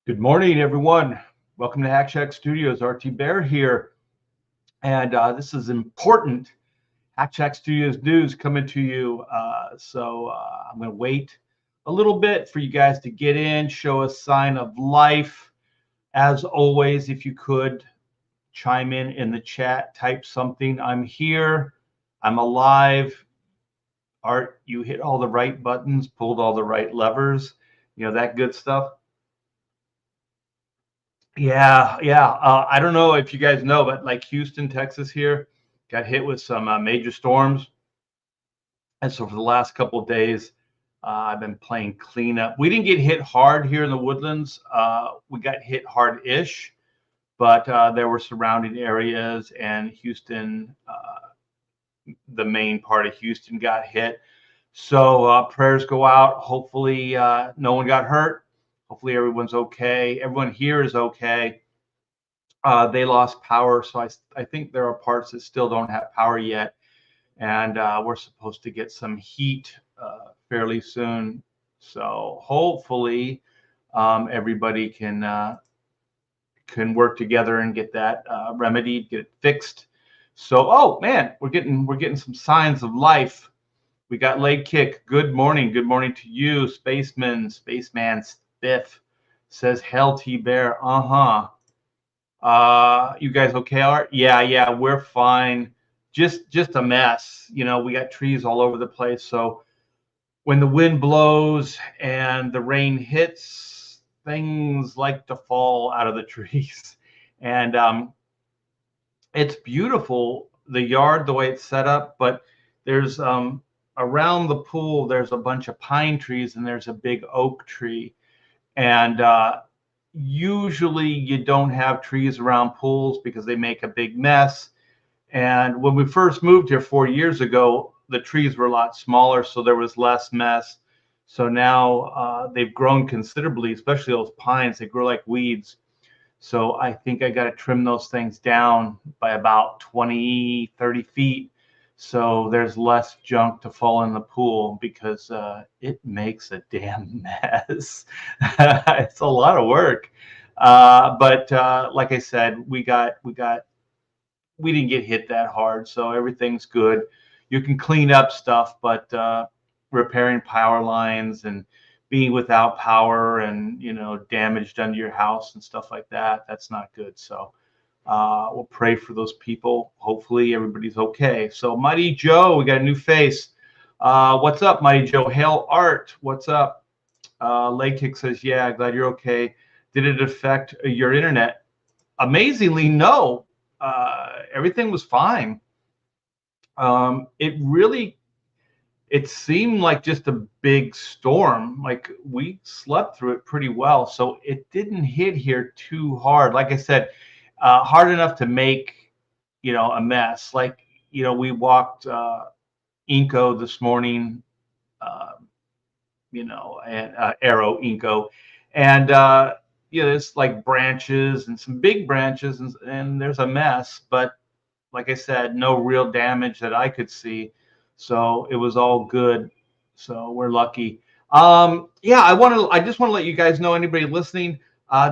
Good morning, everyone. Welcome to Hack Shack Studios. RT Bear here. And this is important Hack Shack Studios news coming to you. I'm going to wait a little bit for you guys to get in, show a sign of life. As always, if you could chime in the chat, type something. I'm here. I'm alive. Art, you hit all the right buttons, pulled all the right levers, that good stuff. Yeah. I don't know if you guys know, but like Houston, Texas here got hit with some major storms. And so for the last couple of days, I've been playing cleanup. We didn't get hit hard here in the Woodlands. We got hit hard-ish, but there were surrounding areas, and Houston, the main part of Houston got hit. So prayers go out. Hopefully no one got hurt. Hopefully everyone's okay. Everyone here is okay. They lost power, so I think there are parts that still don't have power yet, and we're supposed to get some heat fairly soon. So hopefully everybody can work together and get that remedied, get it fixed. So, oh man, we're getting some signs of life. We got leg kick. Good morning to you, spaceman Spiff says hell T Bear. You guys okay, Art? Yeah, we're fine. Just a mess. We got trees all over the place. So when the wind blows and the rain hits, things like to fall out of the trees. And it's beautiful, the yard, the way it's set up, but there's around the pool, there's a bunch of pine trees and there's a big oak tree. And usually you don't have trees around pools because they make a big mess. And when we first moved here 4 years ago, the trees were a lot smaller, so there was less mess. So now they've grown considerably, especially those pines. They grow like weeds. So I think I got to trim those things down by about 20, 30 feet. So there's less junk to fall in the pool because it makes a damn mess. It's a lot of work. But like I said, we didn't get hit that hard, so everything's good. You can clean up stuff, but repairing power lines and being without power and damaged under your house and stuff like that, that's not good. So we'll pray for those people. Hopefully everybody's okay. So Mighty Joe, we got a new face. What's up, Mighty Joe? Hail Art, what's up? Leg Kick says, yeah, glad you're okay. Did it affect your internet? Amazingly, no. Everything was fine. It seemed like just a big storm. Like we slept through it pretty well, so it didn't hit here too hard. Like I said, hard enough to make a mess. Like we walked Inco this morning, and Arrow Inco, and there's like branches and some big branches, and there's a mess. But like I said, no real damage that I could see. So it was all good. So we're lucky. Yeah, I just want to let you guys know, anybody listening,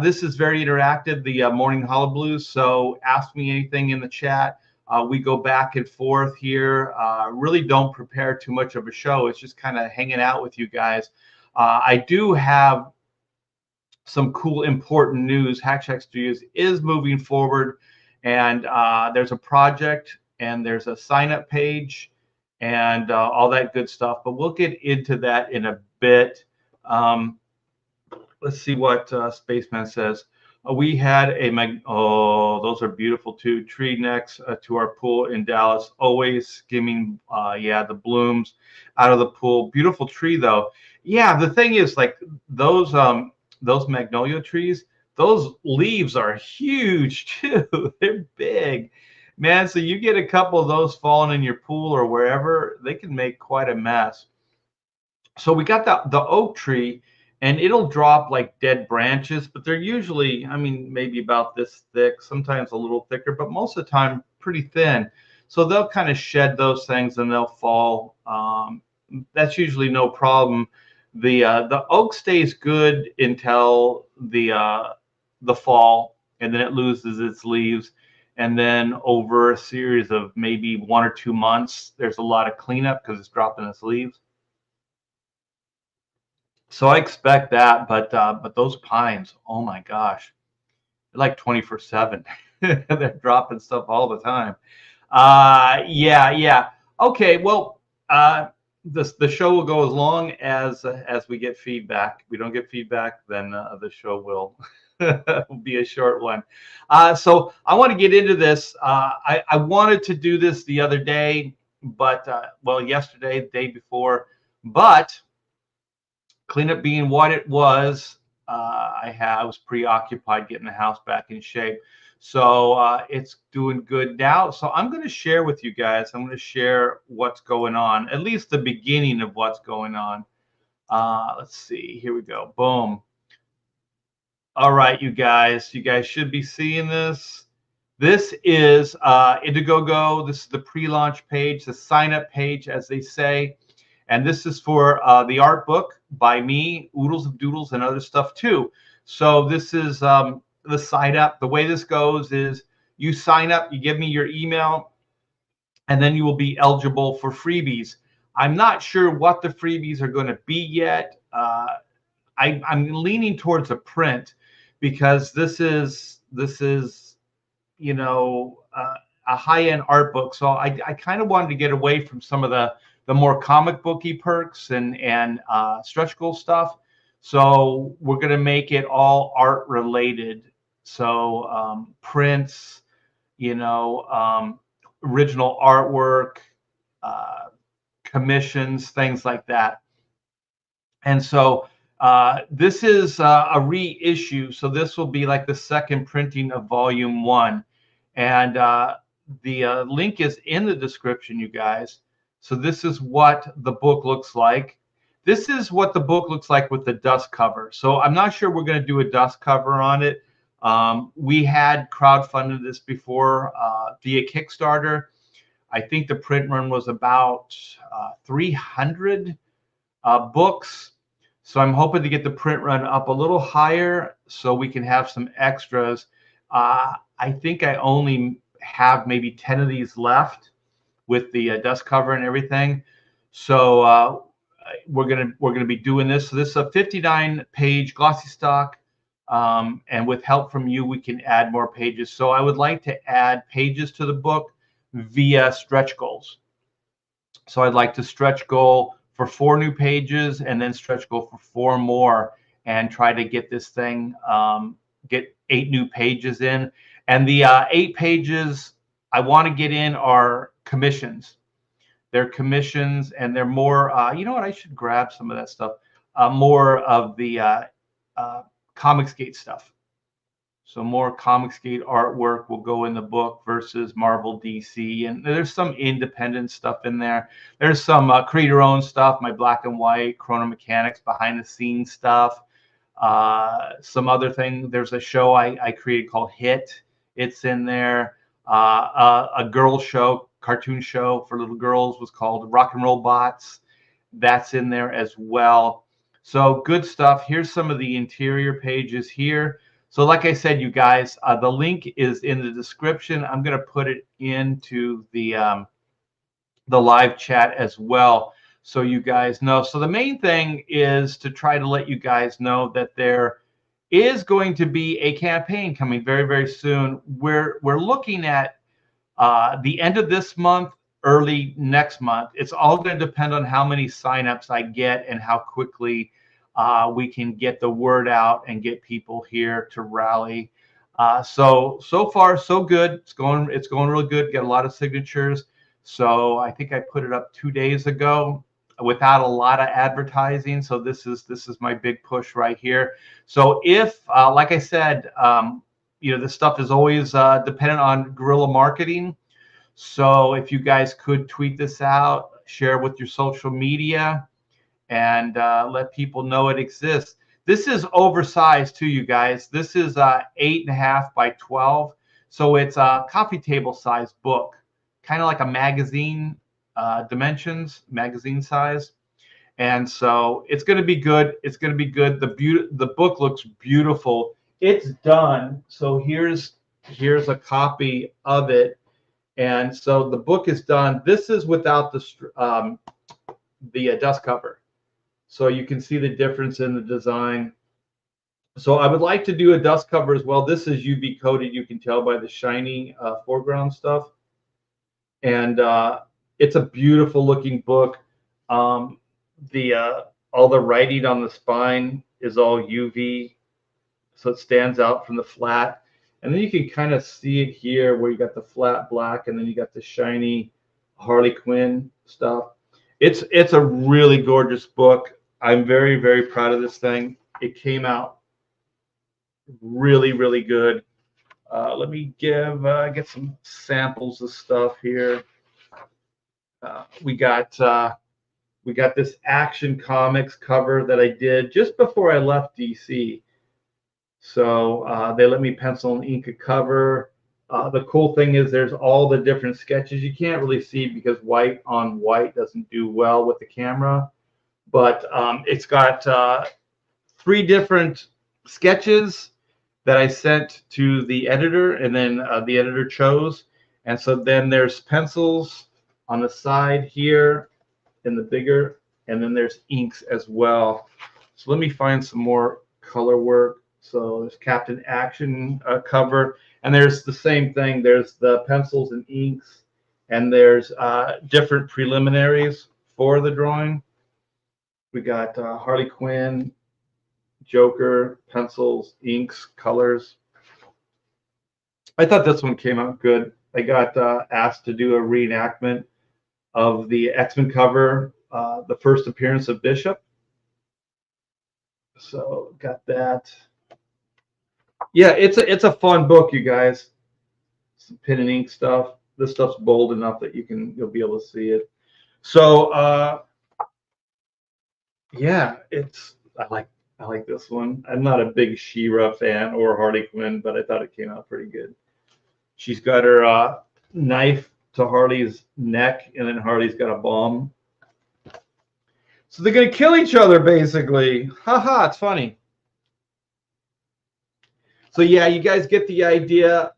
this is very interactive, the morning Hullaballoo. So ask me anything in the chat. We go back and forth here. Really don't prepare too much of a show. It's just kind of hanging out with you guys. I do have some cool, important news. Hack Shack Studios is moving forward, and there's a project and there's a sign-up page and all that good stuff. But we'll get into that in a bit. Let's see what Spaceman says. We had those are beautiful too. Tree next to our pool in Dallas, always skimming, the blooms out of the pool. Beautiful tree though. Yeah, the thing is, like those magnolia trees, those leaves are huge too. They're big, man. So you get a couple of those falling in your pool or wherever, they can make quite a mess. So we got the oak tree, and it'll drop like dead branches, but they're usually, maybe about this thick, sometimes a little thicker, but most of the time pretty thin. So they'll kind of shed those things and they'll fall. That's usually no problem. The oak stays good until the fall, and then it loses its leaves. And then over a series of maybe 1 or 2 months, there's a lot of cleanup because it's dropping its leaves. So I expect that, but those pines, oh my gosh, they're like 24/7. They're dropping stuff all the time. Yeah, yeah. Okay, well, the show will go as long as we get feedback. If we don't get feedback, then the show will will be a short one. So I want to get into this. I wanted to do this the other day, but well, yesterday, the day before, but cleanup being what it was, I was preoccupied getting the house back in shape. So it's doing good now. So I'm going to share with you guys. I'm going to share what's going on, at least the beginning of what's going on. Let's see. Here we go. Boom. All right, you guys. You guys should be seeing this. This is Indiegogo. This is the pre-launch page, the sign-up page, as they say. And this is for the art book by me, Oodles of Doodles, and other stuff too. So this is the sign up. The way this goes is you sign up, you give me your email, and then you will be eligible for freebies. I'm not sure what the freebies are going to be yet. I'm leaning towards a print because this is you know, a high-end art book. So I kind of wanted to get away from some of the more comic booky perks and stretch goal stuff. So we're going to make it all art related. So prints, original artwork, uh, commissions, things like that. And so this is a reissue. So this will be like the second printing of volume 1. And the link is in the description, you guys. So this is what the book looks like. This is what the book looks like with the dust cover. So I'm not sure we're going to do a dust cover on it. We had crowdfunded this before via Kickstarter. I think the print run was about 300 books. So I'm hoping to get the print run up a little higher so we can have some extras. I think I only have maybe 10 of these left with the dust cover and everything. So we're gonna be doing this. So this is a 59-page glossy stock, and with help from you, we can add more pages. So I would like to add pages to the book via stretch goals. So I'd like to stretch goal for 4 new pages and then stretch goal for 4 more and try to get this thing, get 8 new pages in. And the 8 pages I want to get in are commissions. They're commissions and they're more, you know what, I should grab some of that stuff, more of the Comicsgate stuff. So more Comicsgate artwork will go in the book versus Marvel, DC, and there's some independent stuff in there. There's some create your own stuff, my black and white, Chrono Mechanics, behind the scenes stuff. Some other thing. There's a show I created called Hit. It's in there. A girl show, cartoon show for little girls was called Rock and Roll Bots. That's in there as well. So good stuff. Here's some of the interior pages here. So like I said, you guys, the link is in the description. I'm going to put it into the live chat as well, so you guys know. So the main thing is to try to let you guys know that there is going to be a campaign coming very, very soon. We're looking at the end of this month, early next month. It's all going to depend on how many signups I get and how quickly we can get the word out and get people here to rally. So far so good. It's going really good. Get a lot of signatures. So I think I put it up 2 days ago without a lot of advertising. So this is my big push right here. So if like I said, this stuff is always dependent on guerrilla marketing. So if you guys could tweet this out, share with your social media, and let people know it exists. This is oversized too, you guys. This is 8.5 by 12, so it's a coffee table size book, kind of like a magazine dimensions, magazine size. And so it's going to be good. It's going to be good. The book looks beautiful. It's done. So here's a copy of it. And so the book is done. This is without the dust cover. So you can see the difference in the design. So I would like to do a dust cover as well. This is UV coated. You can tell by the shiny foreground stuff. And it's a beautiful looking book. Um, the all the writing on the spine is all UV, so it stands out from the flat. And then you can kind of see it here where you got the flat black, and then you got the shiny Harley Quinn stuff. It's a really gorgeous book. I'm very, very proud of this thing. It came out really, really good. Let me get some samples of stuff here. We got this Action Comics cover that I did just before I left DC. So they let me pencil and ink a cover. The cool thing is there's all the different sketches. You can't really see because white on white doesn't do well with the camera, but it's got 3 different sketches that I sent to the editor, and then the editor chose. And so then there's pencils on the side here in the bigger, and then there's inks as well. So let me find some more color work. So there's Captain Action cover, and there's the same thing. There's the pencils and inks, and there's different preliminaries for the drawing. We got Harley Quinn, Joker, pencils, inks, colors. I thought this one came out good. I got asked to do a reenactment of the X-Men cover, the first appearance of Bishop. So got that. Yeah, it's a fun book, you guys. Some pen and ink stuff. This stuff's bold enough that you'll be able to see it. So yeah, I like this one. I'm not a big She-Ra fan or Harley Quinn, but I thought it came out pretty good. She's got her knife to Harley's neck, and then Harley's got a bomb. So they're gonna kill each other, basically. Haha, it's funny. So yeah, you guys get the idea.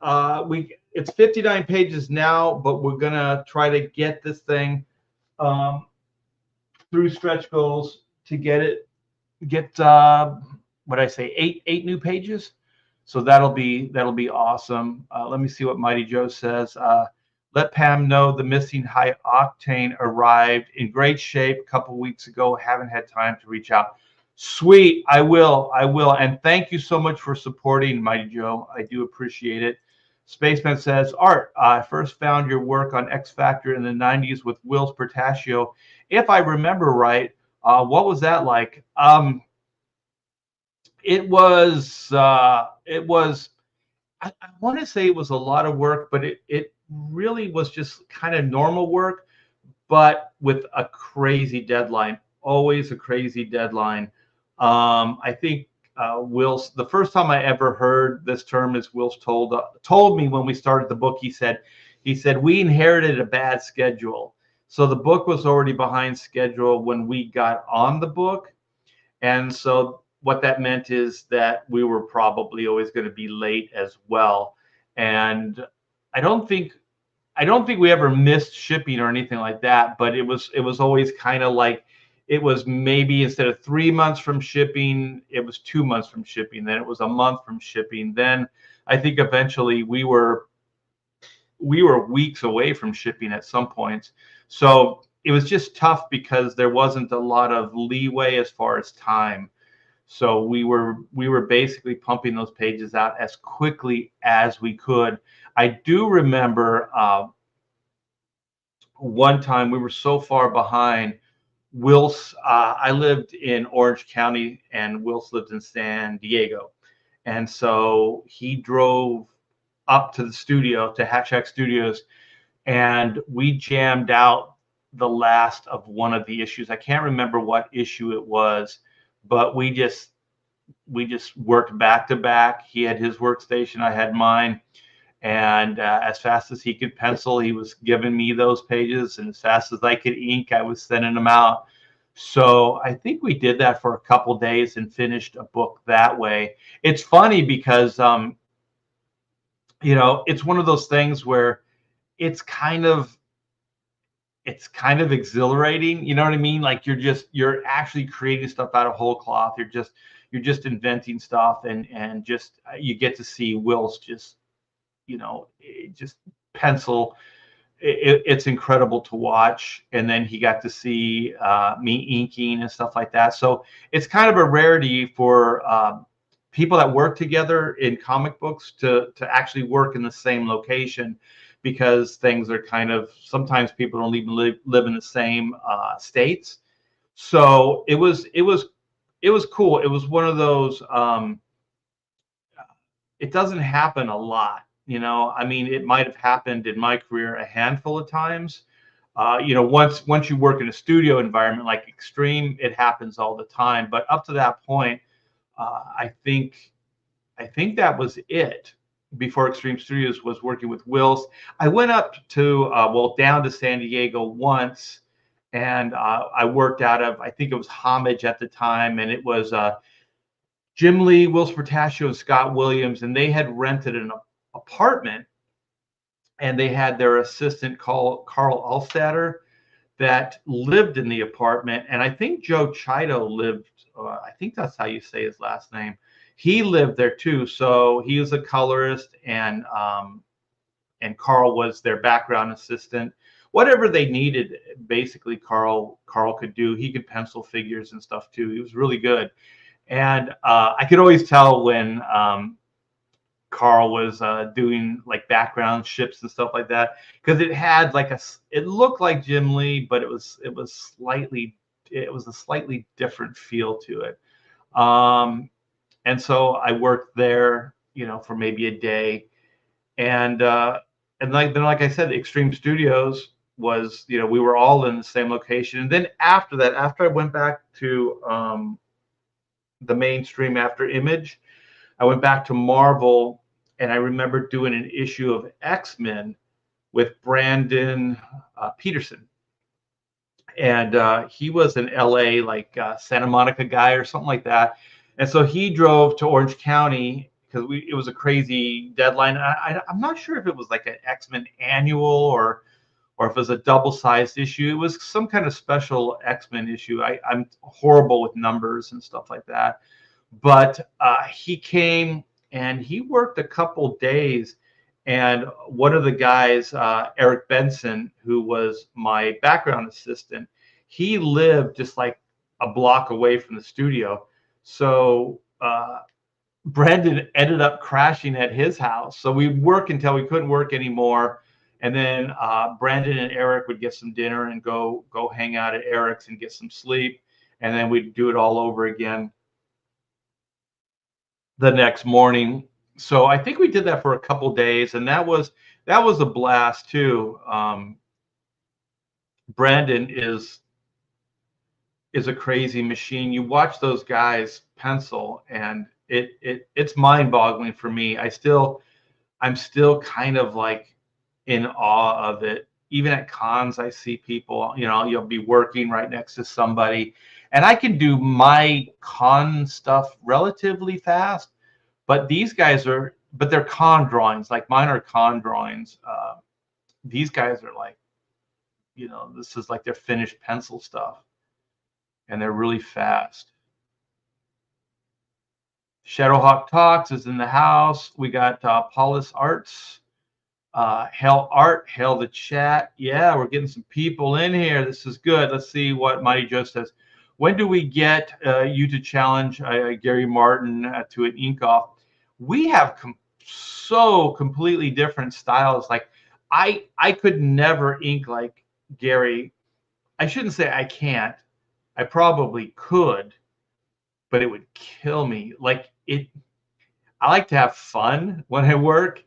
It's 59 pages now, but we're gonna try to get this thing through stretch goals to get what I say, eight new pages. So that'll be awesome. Let me see what Mighty Joe says. Let Pam know the missing high octane arrived in great shape a couple weeks ago. Haven't had time to reach out. Sweet, I will. And thank you so much for supporting, Mighty Joe. I do appreciate it. Spaceman says, Art, I first found your work on X Factor in the 90s with Will's Portaccio. If I remember right, what was that like? It was I want to say it was a lot of work, but it really was just kind of normal work, but with a crazy deadline, always a crazy deadline. I think Will's, the first time I ever heard this term is Will's told me when we started the book. He said we inherited a bad schedule. So the book was already behind schedule when we got on the book. And so what that meant is that we were probably always going to be late as well. And I don't think we ever missed shipping or anything like that, but it was always kind of like, it was maybe instead of 3 months from shipping, it was 2 months from shipping. Then it was a month from shipping. Then I think eventually we were weeks away from shipping at some points. So it was just tough because there wasn't a lot of leeway as far as time. So we were basically pumping those pages out as quickly as we could. I do remember one time we were so far behind. I lived in Orange County and Wills lived in San Diego. And so he drove up to the studio, to Hatch Shack Studios, and we jammed out the last of one of the issues. I can't remember what issue it was, but we just worked back to back. He had his workstation, I had mine, and as fast as he could pencil, he was giving me those pages, and as fast as I could ink, I was sending them out. So I think we did that for a couple days and finished a book that way. It's funny because it's one of those things where it's kind of it's kind of exhilarating, you know what I mean? Like you're actually creating stuff out of whole cloth. You're just inventing stuff, and just you get to see Will's just just pencil. It's incredible to watch, and then he got to see me inking and stuff like that. So it's kind of a rarity for people that work together in comic books to actually work in the same location, because things are kind of, sometimes people don't even live in the same states. So it was cool. It was one of those. It doesn't happen a lot. I mean, it might have happened in my career a handful of times. Once you work in a studio environment like Extreme, it happens all the time. But up to that point, I think that was it. Before Extreme Studios was working with Wills, I went up to down to San Diego once, and I worked out of, I think it was Homage at the time, and it was Jim Lee, Will Spartaccio, and Scott Williams, and they had rented an apartment, and they had their assistant Carl Alstatter that lived in the apartment, and I think Joe Chito lived. I think that's how you say his last name. He lived there too, so he was a colorist, and Carl was their background assistant. Whatever they needed, basically Carl could do. He could pencil figures and stuff too. He was really good. And I could always tell when Carl was doing like background ships and stuff like that, because it looked like Jim Lee, but it was a slightly different feel to it. And so I worked there, for maybe a day, and like I said, Extreme Studios was, we were all in the same location. And then after that, after I went back to the mainstream after Image, I went back to Marvel, and I remember doing an issue of X-Men with Brandon Peterson. And he was an LA, like Santa Monica guy or something like that. And so he drove to Orange County because it was a crazy deadline. I'm not sure if it was like an X-Men annual or if it was a double-sized issue. It was some kind of special X-Men issue. I'm horrible with numbers and stuff like that. But he came and he worked a couple days. And one of the guys, Eric Benson, who was my background assistant, he lived just like a block away from the studio. So Brandon ended up crashing at his house. So we'd work until we couldn't work anymore. And then Brandon and Eric would get some dinner and go hang out at Eric's and get some sleep. And then we'd do it all over again the next morning. So I think we did that for a couple days, and that was a blast too. Brandon is a crazy machine. You watch those guys pencil, and it's mind-boggling for me. I'm still kind of like in awe of it. Even at cons, I see people, you'll be working right next to somebody, and I can do my con stuff relatively fast, but they're con drawings. Like mine are con drawings. These guys are like, this is like their finished pencil stuff, and they're really fast. Shadowhawk Talks is in the house. We got Paulus Arts, Hail Art, Hail the Chat. Yeah, we're getting some people in here. This is good. Let's see what Mighty Joe says. When do we get you to challenge Gary Martin to an ink off? We have so completely different styles. Like I could never ink like Gary. I shouldn't say I can't. I probably could, but it would kill me. I like to have fun when I work,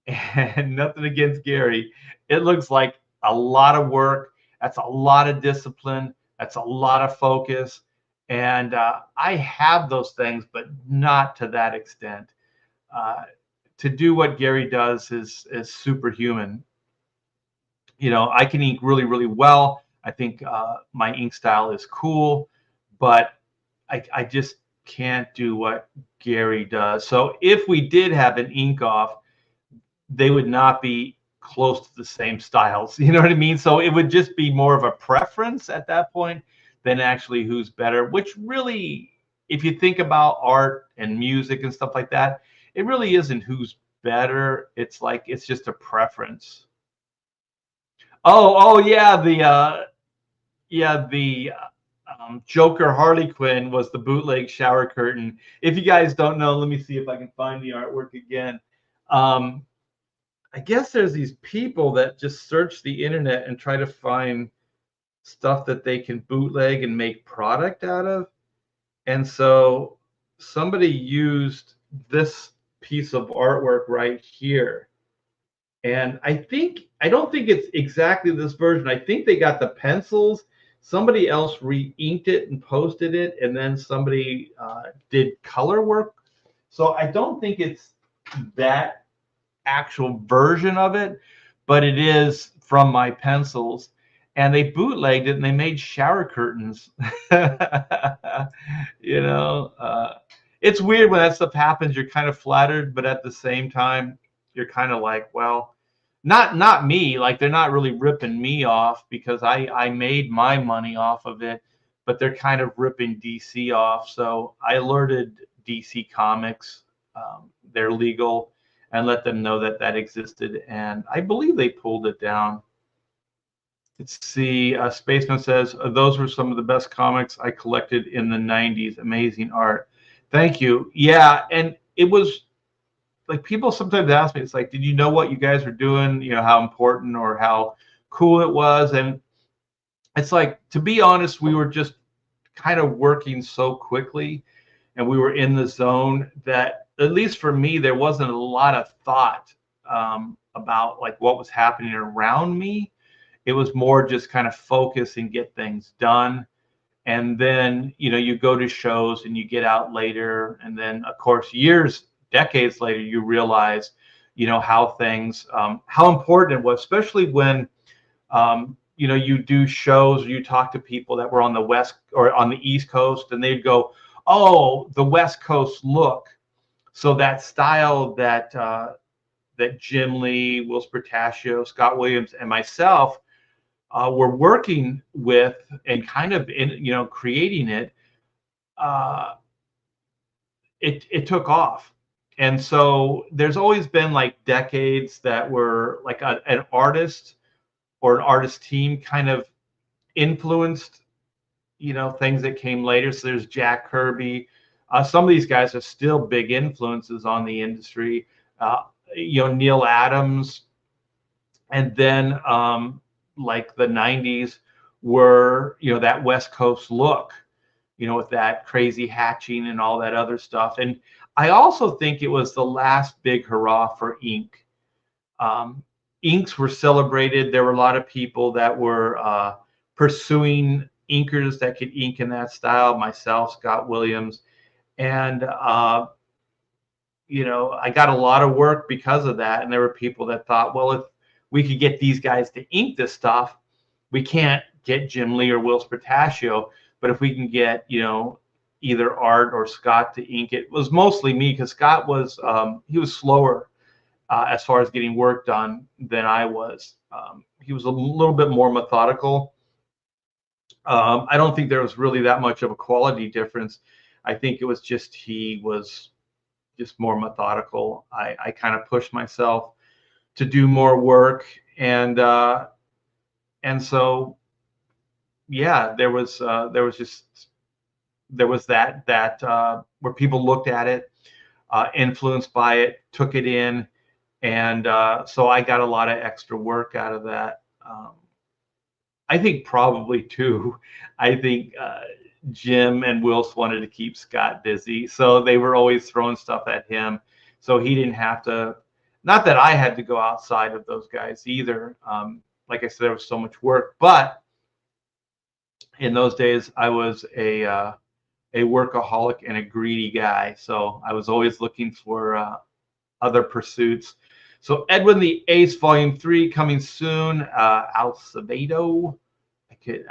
and nothing against Gary. It looks like a lot of work. That's a lot of discipline. That's a lot of focus. And I have those things, but not to that extent. To do what Gary does is superhuman. I can ink really, really well. I think my ink style is cool, but I just can't do what Gary does. So if we did have an ink off, they would not be close to the same styles. You know what I mean? So it would just be more of a preference at that point than actually who's better, which really, if you think about art and music and stuff like that, it really isn't who's better. It's like it's just a preference. Oh yeah, the Joker Harley Quinn was the bootleg shower curtain. If you guys don't know, let me see if I can find the artwork again. Um, I guess there's these people that just search the internet and try to find stuff that they can bootleg and make product out of. And so somebody used this piece of artwork right here. And I don't think it's exactly this version. I think they got the pencils. Somebody else re-inked it and posted it, and then somebody did color work. So I don't think it's that actual version of it, but it is from my pencils. And they bootlegged it and they made shower curtains. you know, it's weird when that stuff happens. You're kind of flattered, but at the same time, you're kind of like, well, not me. Like they're not really ripping me off because I made my money off of it, but they're kind of ripping DC off. So I alerted DC Comics. They're legal, and let them know that that existed. And I believe they pulled it down. Let's see. Spaceman says, those were some of the best comics I collected in the 90s. Amazing art. Thank you. Yeah. And it was like people sometimes ask me, it's like, did you know what you guys were doing? You know, how important or how cool it was? And it's like, to be honest, we were just kind of working so quickly and we were in the zone that, at least for me, there wasn't a lot of thought about like what was happening around me. It was more just kind of focus and get things done. And then, you know, you go to shows and you get out later. And then, of course, decades later, you realize, you know, how things, how important it was, especially when, you know, you do shows or you talk to people that were on the West or on the East Coast, and they'd go, oh, the West Coast look. So that style that that Jim Lee, Will Spertaccio, Scott Williams, and myself were working with and kind of you know, creating it, it took off. And so there's always been like decades that were like an artist or an artist team kind of influenced, you know, things that came later. So there's Jack Kirby. Some of these guys are still big influences on the industry. You know, Neil Adams, and then like the 90s were, you know, that West Coast look, you know, with that crazy hatching and all that other stuff. And I also think it was the last big hurrah for ink. Inks were celebrated. There were a lot of people that were pursuing inkers that could ink in that style, myself, Scott Williams. And, you know, I got a lot of work because of that. And there were people that thought, well, if we could get these guys to ink this stuff, we can't get Jim Lee or Will Spertaccio. But if we can get, you know, either Art or Scott to ink it, was mostly me because Scott was, he was slower as far as getting work done than I was. He was a little bit more methodical. I don't think there was really that much of a quality difference. I think it was just he was just more methodical. I kind of pushed myself to do more work, and so yeah, there was that where people looked at it, influenced by it, took it in, and so I got a lot of extra work out of that. I think probably too. I think Jim and Wills wanted to keep Scott busy, so they were always throwing stuff at him, so he didn't have to. Not that I had to go outside of those guys either. Like I said, there was so much work, but in those days, I was a workaholic and a greedy guy, so I was always looking for other pursuits. So Edwin the Ace Volume 3 coming soon. Alcevedo.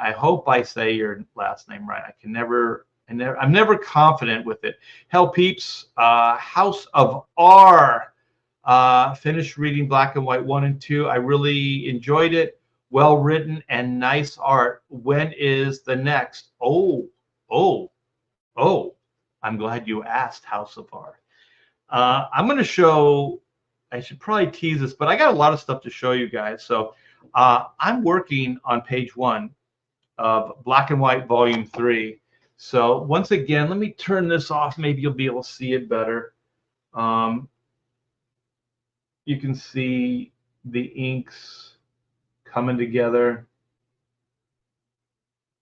I hope I say your last name right. I'm never confident with it. Hell Peeps, House of R. Finished reading Black and White 1 and 2. I really enjoyed it. Well written and nice art. When is the next? Oh, oh. I'm glad you asked, House of R. I'm going to show, I should probably tease this, but I got a lot of stuff to show you guys. So I'm working on page 1 of Black and White Volume 3. So once again, let me turn this off. Maybe you'll be able to see it better. You can see the inks coming together.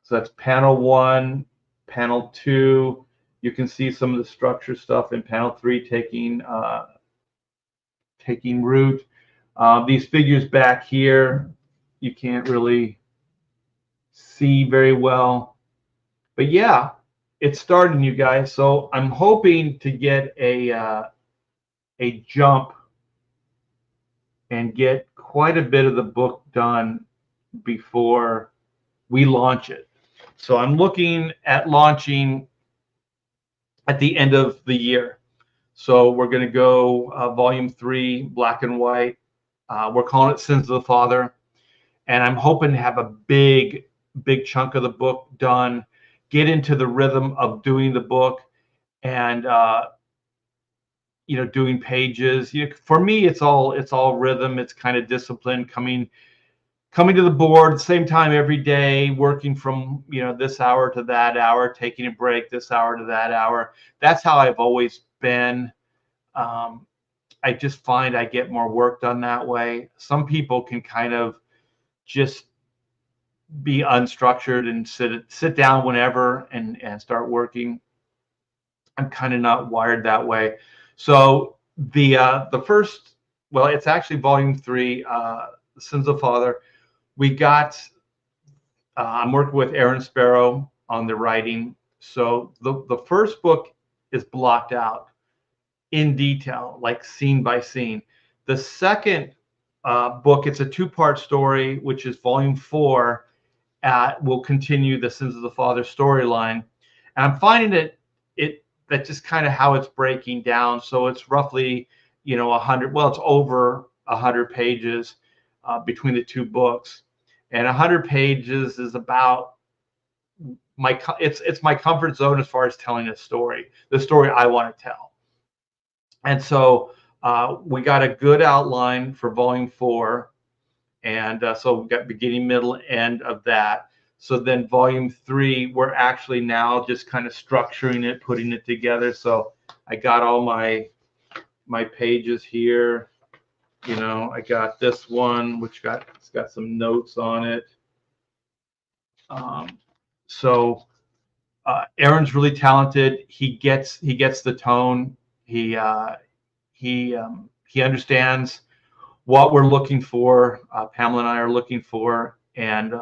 So that's panel 1, panel 2. You can see some of the structure stuff in panel 3 taking root. These figures back here, you can't really see very well. But yeah, it's starting, you guys. So I'm hoping to get a jump and get quite a bit of the book done before we launch it. So I'm looking at launching at the end of the year. So we're going to go volume 3, Black and White. We're calling it Sins of the Father. And I'm hoping to have a big chunk of the book done, get into the rhythm of doing the book, and doing pages. For me, it's all rhythm. It's kind of discipline, coming to the board at the same time every day, working from this hour to that hour, taking a break this hour to that hour. That's how I've always been. I just find I get more work done that way. Some people can kind of just be unstructured and sit down whenever and start working. I'm kind of not wired that way. So the first, well, it's actually volume 3, Sins of the Father. We got, I'm working with Aaron Sparrow on the writing. So the first book is blocked out in detail, like scene by scene. The second book, it's a 2-part story, which is volume 4. Will continue the Sins of the Father storyline. And I'm finding that just kind of how it's breaking down. So it's roughly, 100, well, it's over 100 pages between the 2 books. And 100 pages is about it's my comfort zone as far as telling a story, the story I want to tell. And so we got a good outline for volume 4. And so we've got beginning, middle, end of that. So then volume 3, we're actually now just kind of structuring it, putting it together. So I got all my pages here. I got this one, which it's got some notes on it. So Aaron's really talented. He gets the tone. He understands what we're looking for. Pamela and I are looking for, and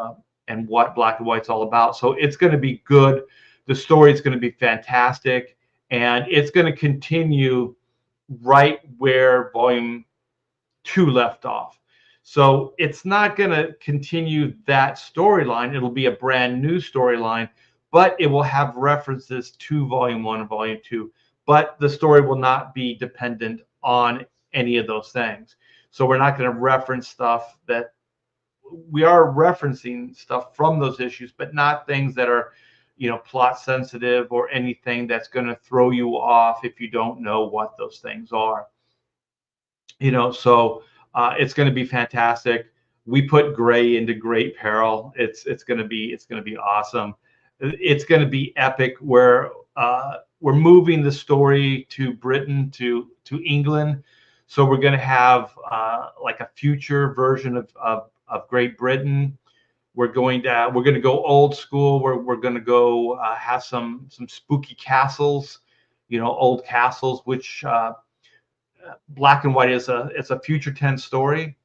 what Black and White's all about. So it's going to be good. The story is going to be fantastic, and it's going to continue right where volume 2 left off. So it's not going to continue that storyline. It'll be a brand new storyline, but it will have references to volume 1 and volume 2. But the story will not be dependent on any of those things. So we're not going to reference stuff that we are referencing stuff from those issues, but not things that are, plot sensitive or anything that's going to throw you off if you don't know what those things are. So it's going to be fantastic. We put Gray into great peril. It's going to be awesome. It's going to be epic. Where we're moving the story to Britain, to England. So we're going to have like a future version of Great Britain. We're going to go old school. We're going to go have some spooky castles, old castles, which Black and White it's a future tense story.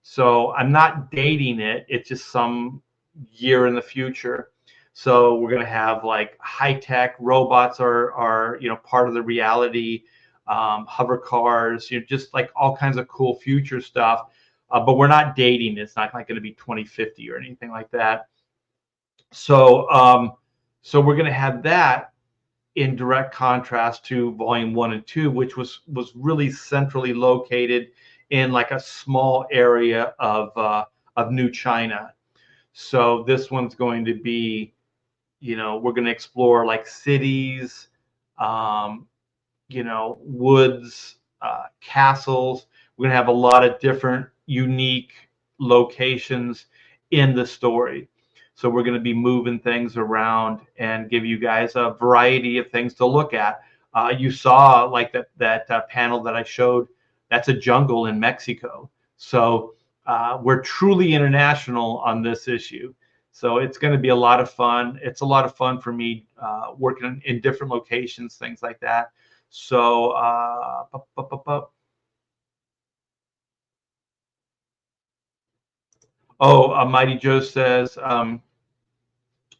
So I'm not dating it. It's just some year in the future. So we're going to have like high tech robots are part of the reality. Hover cars, just like all kinds of cool future stuff. But we're not dating. It's not like going to be 2050 or anything like that. So so we're going to have that in direct contrast to volume 1 and 2, which was really centrally located in like a small area of New China. So this one's going to be, we're going to explore like cities, um, woods, castles. We're going to have a lot of different unique locations in the story. So we're going to be moving things around and give you guys a variety of things to look at. You saw like that panel that I showed. That's a jungle in Mexico. So we're truly international on this issue. So it's going to be a lot of fun. It's a lot of fun for me working in different locations, things like that. So, Mighty Joe says,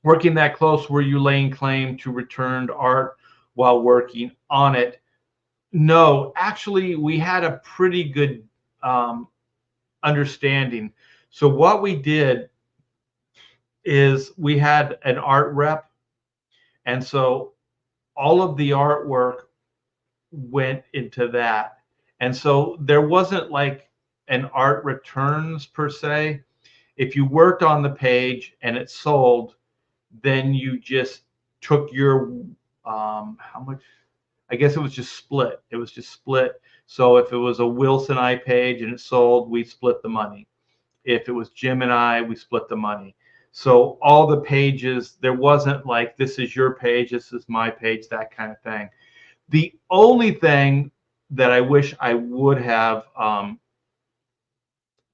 working that close, were you laying claim to returned art while working on it? No, actually, we had a pretty good understanding. So what we did is we had an art rep, and so all of the artwork went into that. And so there wasn't like an art returns per se. If you worked on the page and it sold, then you just took your how much, I guess it was just split. It was just split. So if it was a Wilson I page and it sold, we split the money. If it was Jim and I, we split the money. So all the pages, there wasn't like, this is your page, this is my page, that kind of thing. The only thing that I wish I would have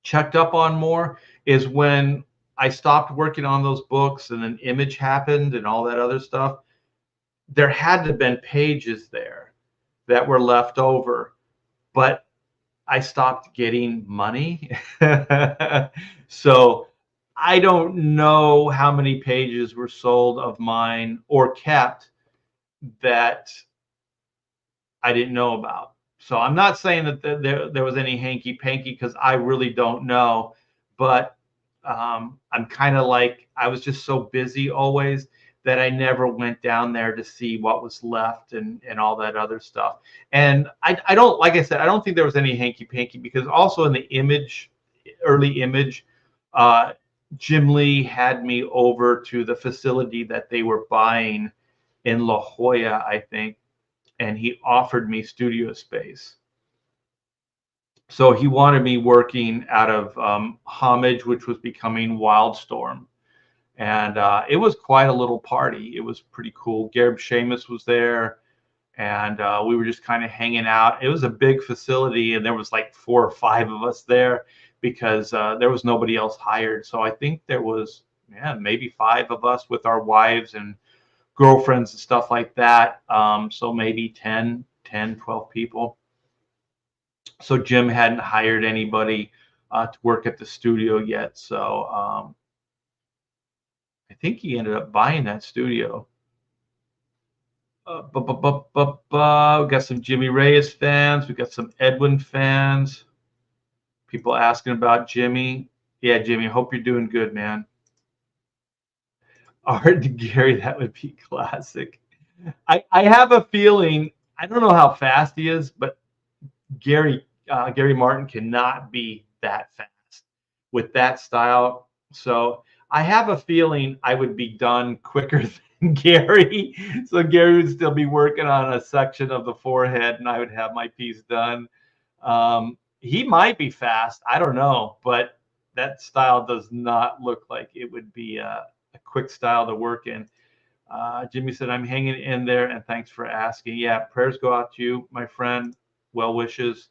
checked up on more is when I stopped working on those books and an Image happened and all that other stuff. There had to have been pages there that were left over, but I stopped getting money. So I don't know how many pages were sold of mine or kept that I didn't know about. So I'm not saying that there was any hanky panky, because I really don't know. But I'm kind of like, I was just so busy always that I never went down there to see what was left and all that other stuff. And I don't, like I said, I don't think there was any hanky panky, because also in the Image, early Image, uh, Jim Lee had me over to the facility that they were buying in La Jolla, I think, and he offered me studio space. So he wanted me working out of Homage, which was becoming Wildstorm. And it was quite a little party. It was pretty cool. Gareb Shamus was there, and we were just kind of hanging out. It was a big facility, and there was like 4 or 5 of us there, because there was nobody else hired. So I think there was, maybe 5 of us with our wives and girlfriends and stuff like that. So maybe 10, 12 people. So Jim hadn't hired anybody to work at the studio yet. So I think he ended up buying that studio. We got some Jimmy Reyes fans. We got some Edwin fans. People asking about Jimmy. Yeah, Jimmy, hope you're doing good, man. Art to Gary, that would be classic. I have a feeling, I don't know how fast he is, but Gary Martin cannot be that fast with that style. So I have a feeling I would be done quicker than Gary. So Gary would still be working on a section of the forehead, and I would have my piece done. He might be fast. I don't know, but that style does not look like it would be a quick style to work in. Jimmy said, I'm hanging in there, and thanks for asking. Yeah, prayers go out to you, my friend. Well wishes.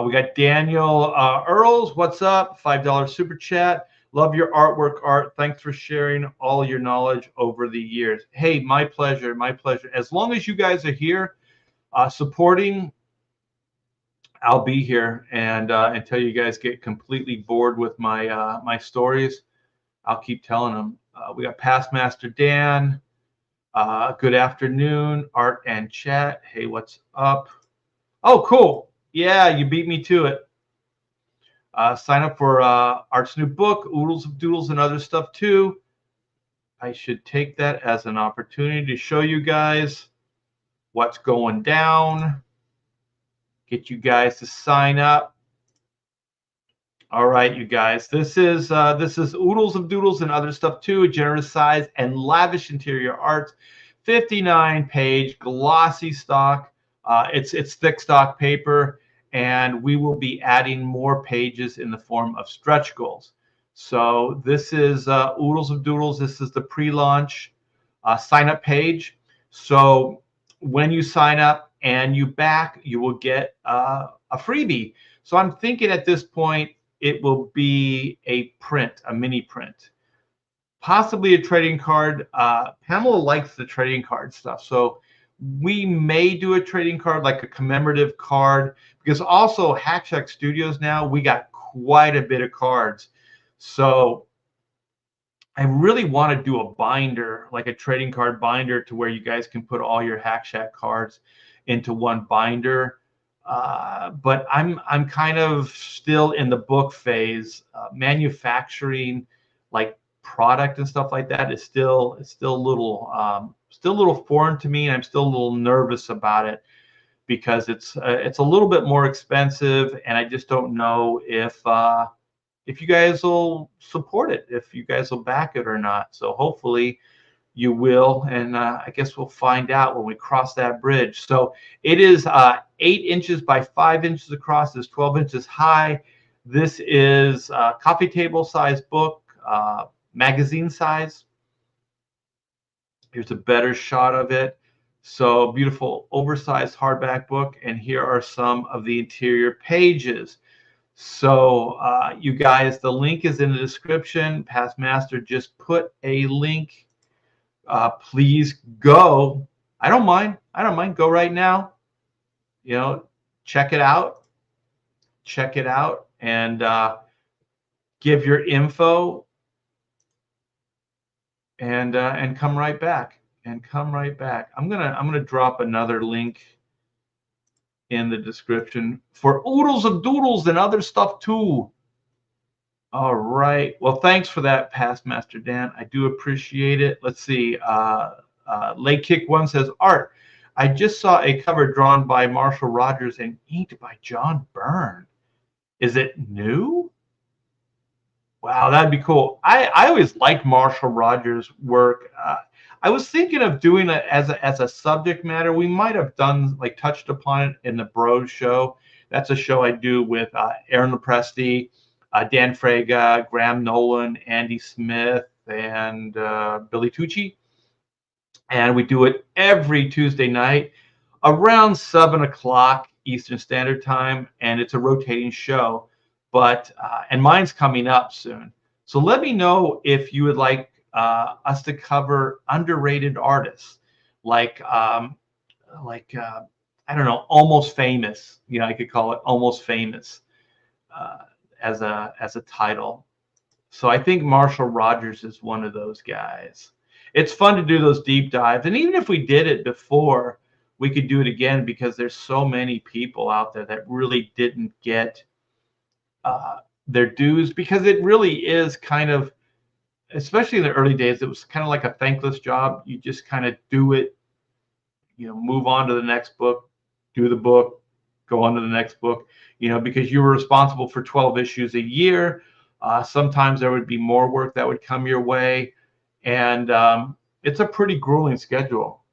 We got Daniel Earls. What's up? $5 super chat. Love your artwork, Art. Thanks for sharing all your knowledge over the years. Hey, my pleasure. My pleasure. As long as you guys are here supporting, I'll be here. And until you guys get completely bored with my my stories, I'll keep telling them. We got Past Master Dan. Good afternoon, Art and chat. Hey, what's up? Oh, cool. Yeah, you beat me to it. Sign up for Art's new book, Oodles of Doodles, and other stuff too. I should take that as an opportunity to show you guys what's going down, get you guys to sign up. All right, you guys, this is Oodles of Doodles and Other Stuff Too, a generous size and lavish interior art, 59-page glossy stock. It's thick stock paper, and we will be adding more pages in the form of stretch goals. So this is Oodles of Doodles. This is the pre-launch sign up page. So when you sign up and you back, you will get a freebie. So I'm thinking at this point it will be a print, a mini print, possibly a trading card. Pamela likes the trading card stuff, so we may do a trading card, like a commemorative card, because also Hack Shack Studios now, we got quite a bit of cards. So I really want to do a binder, like a trading card binder, to where you guys can put all your Hack Shack cards into one binder. But I'm kind of still in the book phase. Manufacturing, like product and stuff like that, is still a little foreign to me, and I'm still a little nervous about it because it's a little bit more expensive, and I just don't know if you guys will support it, if you guys will back it or not. So hopefully you will, and I guess we'll find out when we cross that bridge. So it is 8 inches by 5 inches across. It's 12 inches high. This is a coffee table size book, magazine size. Here's a better shot of it. So beautiful oversized hardback book, and here are some of the interior pages. So you guys, the link is in the description. Past Master just put a link. Please go. I don't mind. Go right now. You know, check it out. And give your info, and come right back. I'm gonna drop another link in the description for Oodles of Doodles and Other Stuff Too. All right. Well, thanks for that, Past Master Dan. I do appreciate it. Let's see. Leg Kick One says, Art, I just saw a cover drawn by Marshall Rogers and inked by John Byrne. Is it new? Wow, that'd be cool. I always liked Marshall Rogers' work. I was thinking of doing it as a subject matter. We might have done, like, touched upon it in the Bros show. That's a show I do with Aaron Lepresti, Dan Frega, Graham Nolan, Andy Smith, and Billy Tucci. And we do it every Tuesday night around 7 o'clock Eastern Standard Time, and it's a rotating show. But and mine's coming up soon. So let me know if you would like us to cover underrated artists, like I don't know, Almost Famous. You know, I could call it Almost Famous as a title. So I think Marshall Rogers is one of those guys. It's fun to do those deep dives, and even if we did it before, we could do it again, because there's so many people out there that really didn't get their dues, because it really is kind of, especially in the early days, it was kind of like a thankless job. You just kind of do it, you know, move on to the next book, do the book, go on to the next book, you know, because you were responsible for 12 issues a year. Sometimes there would be more work that would come your way, and it's a pretty grueling schedule.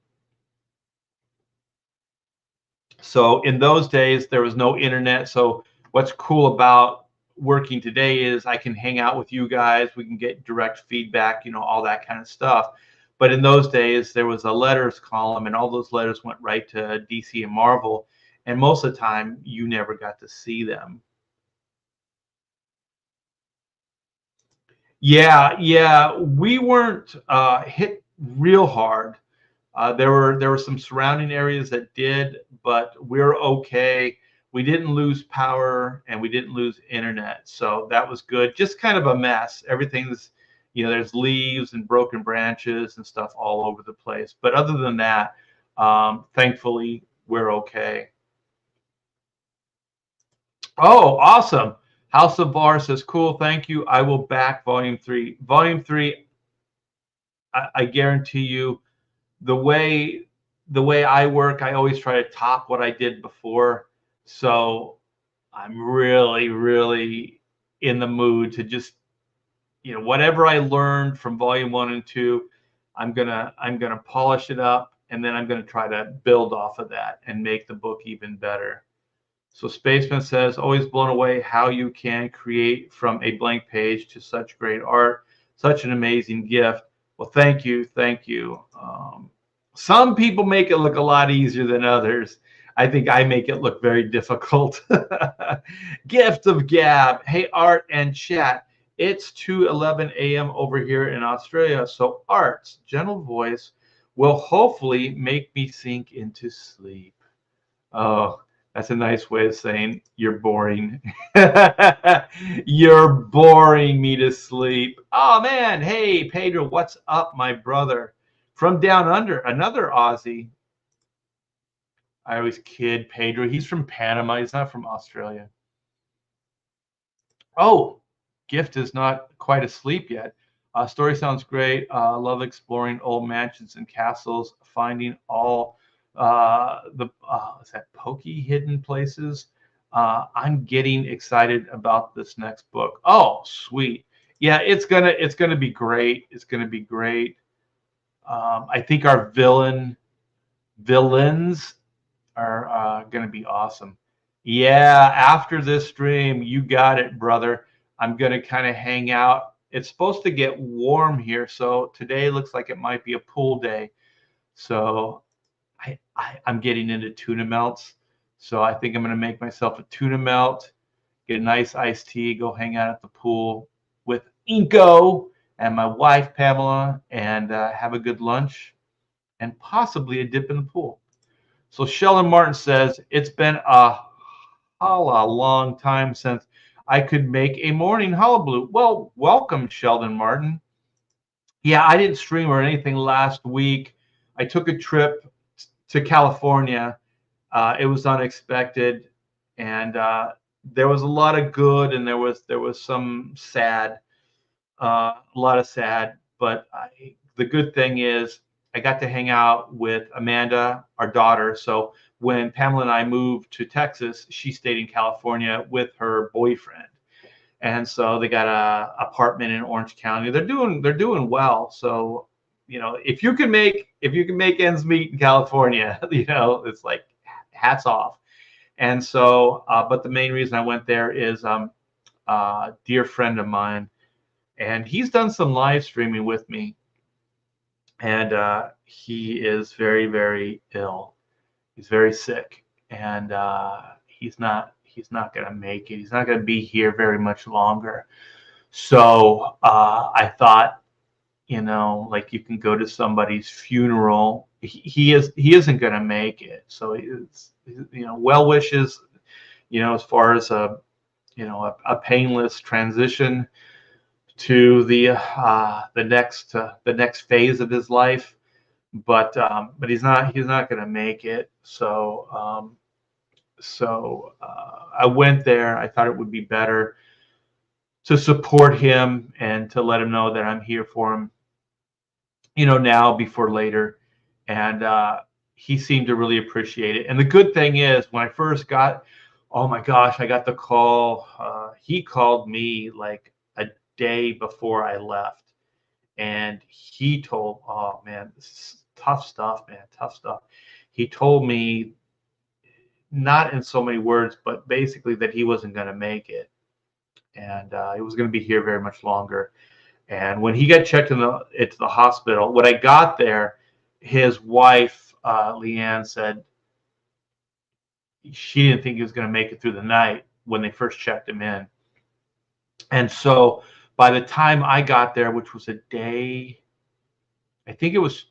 So in those days, there was no internet. So what's cool about working today is I can hang out with you guys. We can get direct feedback, you know, all that kind of stuff. But in those days, there was a letters column, and all those letters went right to DC and Marvel. And most of the time, you never got to see them. Yeah, we weren't hit real hard. There were some surrounding areas that did, but we're okay. We didn't lose power, and we didn't lose internet, so that was good. Just kind of a mess. Everything's, you know, there's leaves and broken branches and stuff all over the place. But other than that, thankfully, we're okay. Oh, awesome. House of Bar says, cool, thank you. I will back volume 3. Volume 3, I guarantee you, the way the way I work, I always try to top what I did before. So I'm really, really in the mood to just, whatever I learned from volume 1 and 2, I'm gonna polish it up, and then I'm gonna try to build off of that and make the book even better. So Spaceman says, always blown away how you can create from a blank page to such great art. Such an amazing gift. Well, thank you, thank you. Some people make it look a lot easier than others. I think I make it look very difficult. Gift of gab. Hey, Art and chat. It's 2:11 a.m. over here in Australia. So Art's gentle voice will hopefully make me sink into sleep. Oh, that's a nice way of saying you're boring. You're boring me to sleep. Oh man, hey Pedro, what's up, my brother? From down under, another Aussie. I always kid Pedro. He's from Panama. He's not from Australia. Oh, Gift is not quite asleep yet. Story sounds great. Love exploring old mansions and castles, finding all the is that pokey hidden places. I'm getting excited about this next book. Oh, sweet. Yeah, it's gonna be great. It's gonna be great. I think our villains are going to be awesome. Yeah, after this stream, you got it, brother. I'm going to kind of hang out. It's supposed to get warm here, so today looks like it might be a pool day. So I'm getting into tuna melts. So I think I'm going to make myself a tuna melt, get a nice iced tea, go hang out at the pool with Inko and my wife, Pamela, and have a good lunch and possibly a dip in the pool. So Sheldon Martin says, it's been a long time since I could make a morning hullabaloo. Well, welcome, Sheldon Martin. Yeah, I didn't stream or anything last week. I took a trip to California. It was unexpected, and there was a lot of good, and there was some sad, a lot of sad. But the good thing is I got to hang out with Amanda, our daughter. So when Pamela and I moved to Texas, she stayed in California with her boyfriend, and so they got a apartment in Orange County. They're doing well. So if you can make ends meet in California, it's like hats off. And so, but the main reason I went there is a dear friend of mine, and he's done some live streaming with me, and he is very, very ill. He's very sick, and he's not going to make it. He's not going to be here very much longer. So I thought, like, you can go to somebody's funeral. He isn't going to make it. So it's, well wishes, as far as a painless transition to the next phase of his life, but he's not going to make it. So I went there. I thought it would be better to support him and to let him know that I'm here for him, now before later. And he seemed to really appreciate it. And the good thing is, when I first got, oh my gosh, I got the call. He called me like a day before I left, and he told, oh man, this is tough stuff, man, tough stuff. He told me, not in so many words, but basically that he wasn't going to make it, and he was going to be here very much longer. And when he got checked into the hospital, when I got there, his wife, Leanne, said she didn't think he was going to make it through the night when they first checked him in. And so by the time I got there, which was a day, I think it was,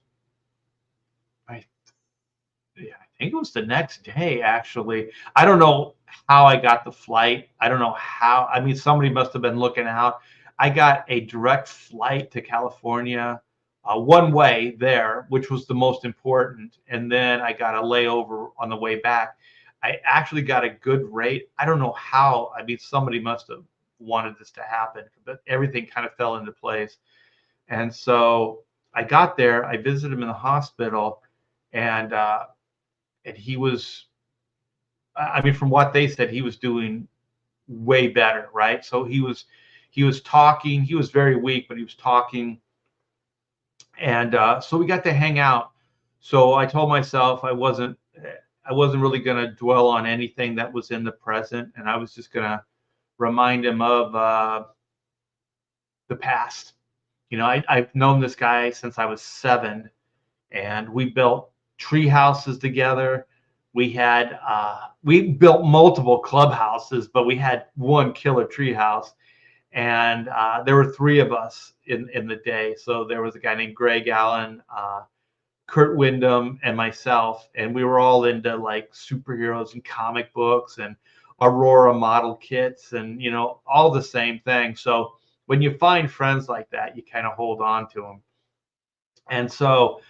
I, yeah, I think it was the next day, actually. I don't know how I got the flight. I don't know how. I mean, somebody must have been looking out. I got a direct flight to California, one way there, which was the most important. And then I got a layover on the way back. I actually got a good rate. I don't know how. I mean, somebody must have wanted this to happen, but everything kind of fell into place. And so I got there, I visited him in the hospital, and he was, I mean, from what they said, he was doing way better, right? So he was talking. He was very weak, but he was talking, and so we got to hang out. So I told myself I wasn't really going to dwell on anything that was in the present, and I was just going to remind him of the past. You know, I've known this guy since I was 7, and we built tree houses together. We built multiple clubhouses, but we had one killer tree house, and there were 3 of us in the day. So there was a guy named Greg Allen, Kurt Wyndham, and myself, and we were all into like superheroes and comic books and Aurora model kits, and you know, all the same thing. So when you find friends like that, you kind of hold on to them. And so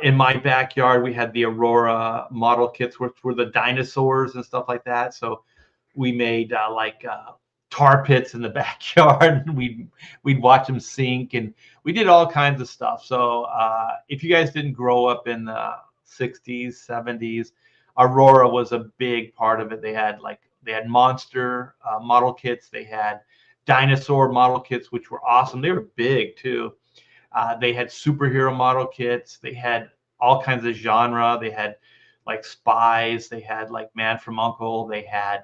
in my backyard, we had the Aurora model kits, which were the dinosaurs and stuff like that. So we made tar pits in the backyard, and we'd watch them sink, and we did all kinds of stuff. So if you guys didn't grow up in the 60s, 70s, Aurora was a big part of it. They had monster model kits, they had dinosaur model kits, which were awesome. They were big too. They had superhero model kits. They had all kinds of genre. They had like spies. They had like Man from Uncle. They had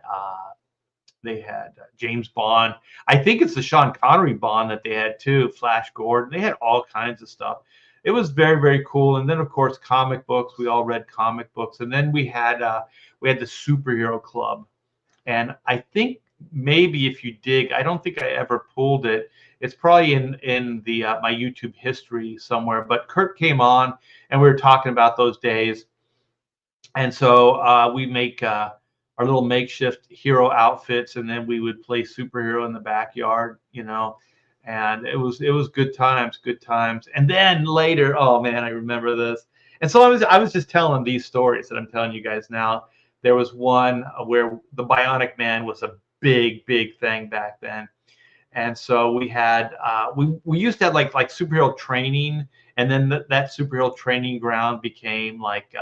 James Bond. I think it's the Sean Connery Bond that they had too. Flash Gordon. They had all kinds of stuff. It was very, very cool. And then of course comic books. We all read comic books. And then we had the superhero club. And I think maybe if you dig, I don't think I ever pulled it. It's probably in the my YouTube history somewhere. But Kurt came on, and we were talking about those days, and so we make our little makeshift hero outfits, and then we would play superhero in the backyard, you know. And it was good times, good times. And then later, oh man, I remember this. And so I was just telling these stories that I'm telling you guys now. There was one where the Bionic Man was a big thing back then, and so we had we used to have like superhero training, and then that superhero training ground became like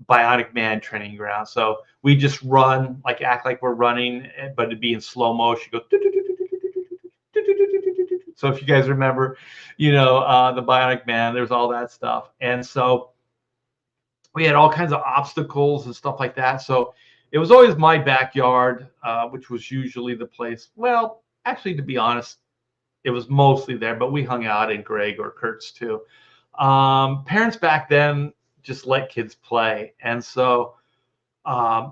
Bionic Man training ground. So we just run, like act like we're running, but it'd be in slow motion. Go. So if you guys remember, you know, the Bionic Man, there's all that stuff, and so we had all kinds of obstacles and stuff like that. So it was always my backyard, which was usually the place. Well, actually, to be honest, it was mostly there, but we hung out in Greg or Kurt's too. Parents back then just let kids play, and so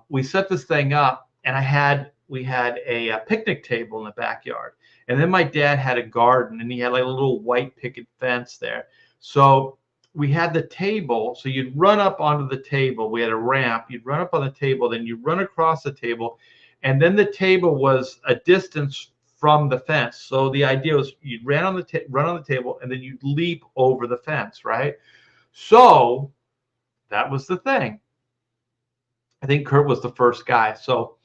we set this thing up, and we had a picnic table in the backyard, and then my dad had a garden, and he had like a little white picket fence there. So we had the table, so you'd run up onto the table. We had a ramp. You'd run up on the table, then you run across the table, and then the table was a distance from the fence. So the idea was you'd run on the table, and then you'd leap over the fence, right? So that was the thing. I think Kurt was the first guy. So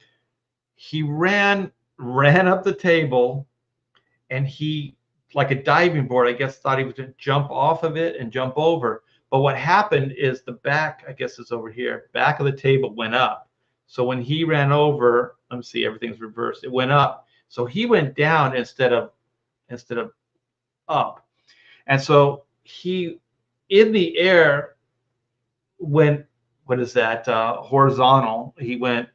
he ran up the table, and he, like a diving board, I guess, thought he was going to jump off of it and jump over. But what happened is the back, I guess it's over here, back of the table went up. So when he ran over, let me see, everything's reversed. It went up. So he went down instead of up. And so he, in the air, went, what is that, horizontal. He went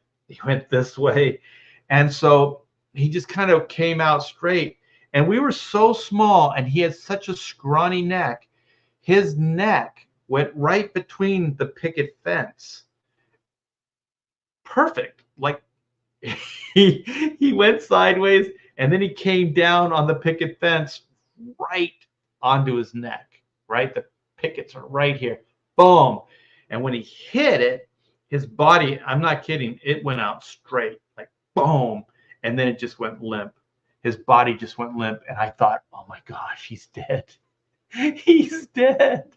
this way. And so he just kind of came out straight. And we were so small, and he had such a scrawny neck. His neck went right between the picket fence. Perfect. Like he went sideways, and then he came down on the picket fence right onto his neck, right? The pickets are right here. Boom. And when he hit it, his body, I'm not kidding, it went out straight, like boom. And then it just went limp. His body just went limp. And I thought, oh my gosh, he's dead. He's dead.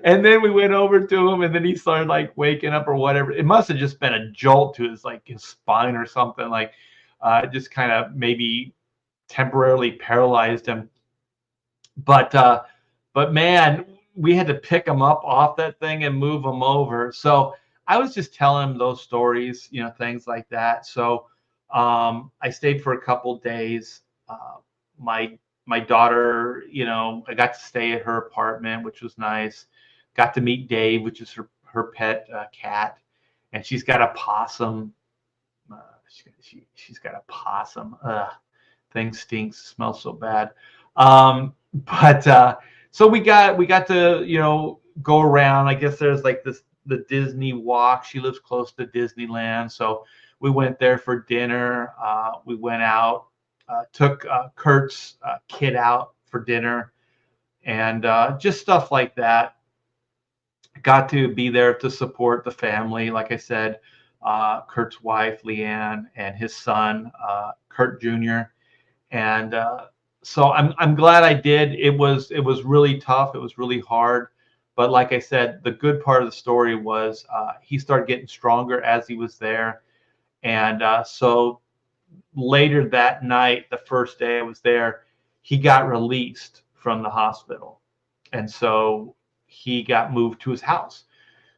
And then we went over to him, and then he started like waking up or whatever. It must have just been a jolt to his spine or something, like just kind of maybe temporarily paralyzed him. But but man, we had to pick them up off that thing and move them over. So I was just telling him those stories, things like that. So I stayed for a couple days. My my daughter, I got to stay at her apartment, which was nice. Got to meet Dave, which is her pet cat, and she's got a possum. Uh, she's got a possum. Ugh, thing stinks, smells so bad. But so we got to go around. I guess there's like the Disney walk. She lives close to Disneyland, so we went there for dinner. We went out, took Kurt's kid out for dinner, and just stuff like that. Got to be there to support the family. Like I said, Kurt's wife Leanne and his son Kurt Jr. And so I'm glad I did. It was really tough. It was really hard. But like I said, the good part of the story was he started getting stronger as he was there. And so later that night, the first day I was there, he got released from the hospital. And so he got moved to his house.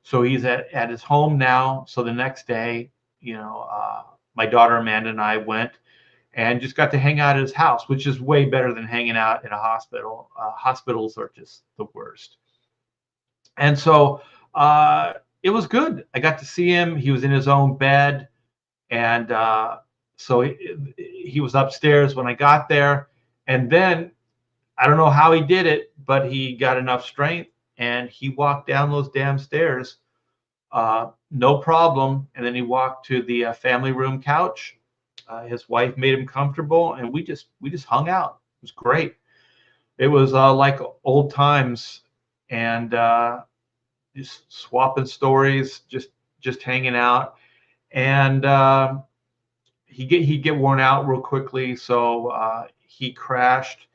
So he's at his home now. So the next day, my daughter Amanda and I went and just got to hang out at his house, which is way better than hanging out in a hospital. Hospitals are just the worst. And so it was good. I got to see him. He was in his own bed. And so he was upstairs when I got there. And then I don't know how he did it, but he got enough strength and he walked down those damn stairs, no problem. And then he walked to the family room couch. His wife made him comfortable, and we just hung out. It was great. It was like old times, and just swapping stories, just hanging out. And he'd get worn out real quickly, so he crashed.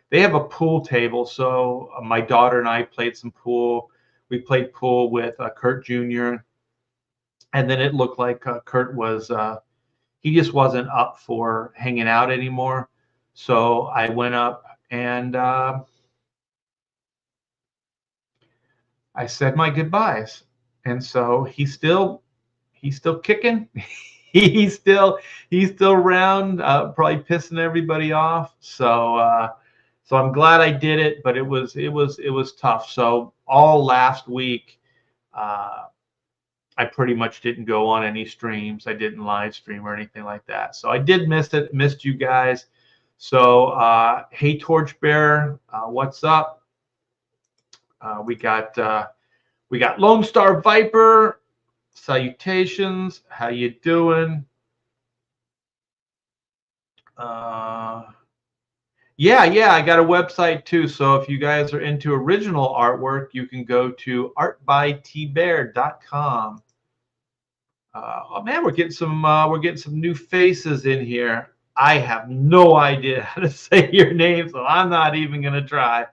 They have a pool table, so my daughter and I played some pool. We played pool with Kurt Jr., and then it looked like Kurt was he just wasn't up for hanging out anymore. So I went up and I said my goodbyes. And so he's still kicking. he's still around, probably pissing everybody off. So I'm glad I did it, but it was tough. So all last week, I pretty much didn't go on any streams. I didn't live stream or anything like that. So I did missed you guys. So hey Torchbearer, what's up? We got Lone Star Viper. Salutations. How you doing? Yeah, I got a website too. So if you guys are into original artwork, you can go to artbytbear.com. Oh man, we're getting some new faces in here. I have no idea how to say your name, so I'm not even gonna try.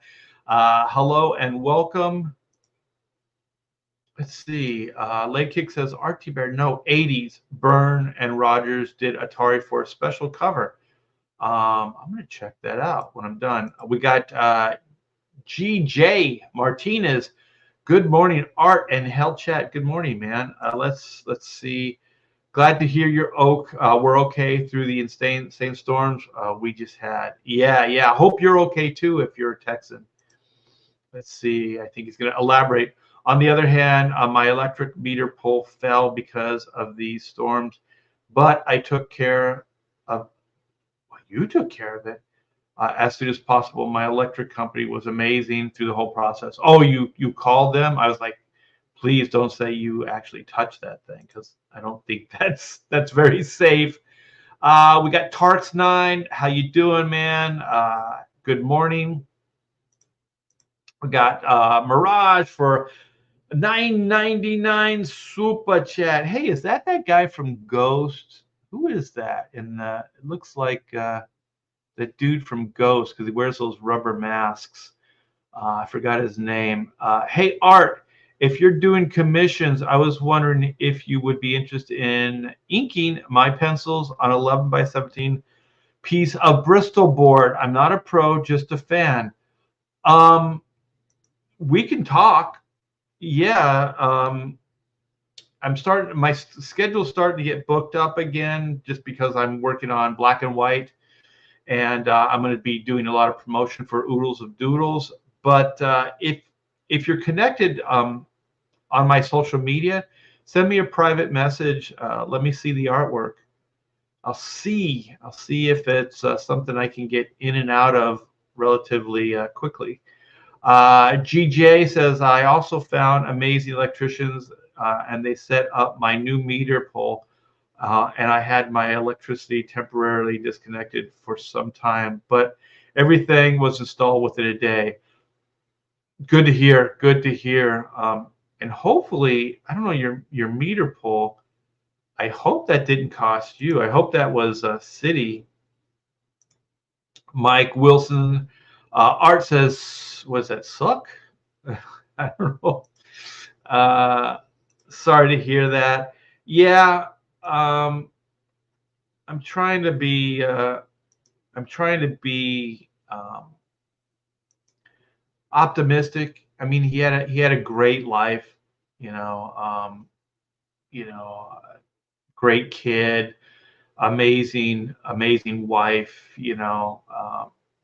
Hello and welcome. Let's see. Leg Kick says Art Bear. No, 80s. Byrne and Rogers did Atari for a special cover. I'm gonna check that out when I'm done. We got GJ Martinez. Good morning, Art and Hell Chat. Good morning, man. Let's see. Glad to hear you're we're okay through the insane storms we just had. Yeah. Hope you're okay too if you're a Texan. Let's see. I think he's going to elaborate. On the other hand, my electric meter pole fell because of these storms, but I took care of. Well, you took care of it as soon as possible. My electric company was amazing through the whole process. Oh, you called them? I was like, please don't say you actually touched that thing, because I don't think that's very safe. We got Tarks9. How you doing, man? Good morning. We got Mirage for $9.99 super chat. Hey, is that guy from Ghost? Who is that? It looks like the dude from Ghost, because he wears those rubber masks. I forgot his name. Hey, Art, if you're doing commissions, I was wondering if you would be interested in inking my pencils on 11x17 piece of Bristol board. I'm not a pro, just a fan. We can talk. Yeah. My schedule's starting to get booked up again just because I'm working on black and white, and I'm going to be doing a lot of promotion for Oodles of Doodles. But if you're connected on my social media, send me a private message. Let me see the artwork. I'll see if it's something I can get in and out of relatively quickly. GJ says, I also found amazing electricians, and they set up my new meter pole, and I had my electricity temporarily disconnected for some time, but everything was installed within a day. Good to hear. Good to hear. And hopefully, I don't know, your meter pole, I hope that didn't cost you. I hope that was a city. Mike Wilson, Art says, was that suck? I don't know. Uh, Sorry to hear that. Yeah, um, I'm trying to be. I'm trying to be optimistic. I mean, he had a great life. You know, um, you know, great kid, amazing wife.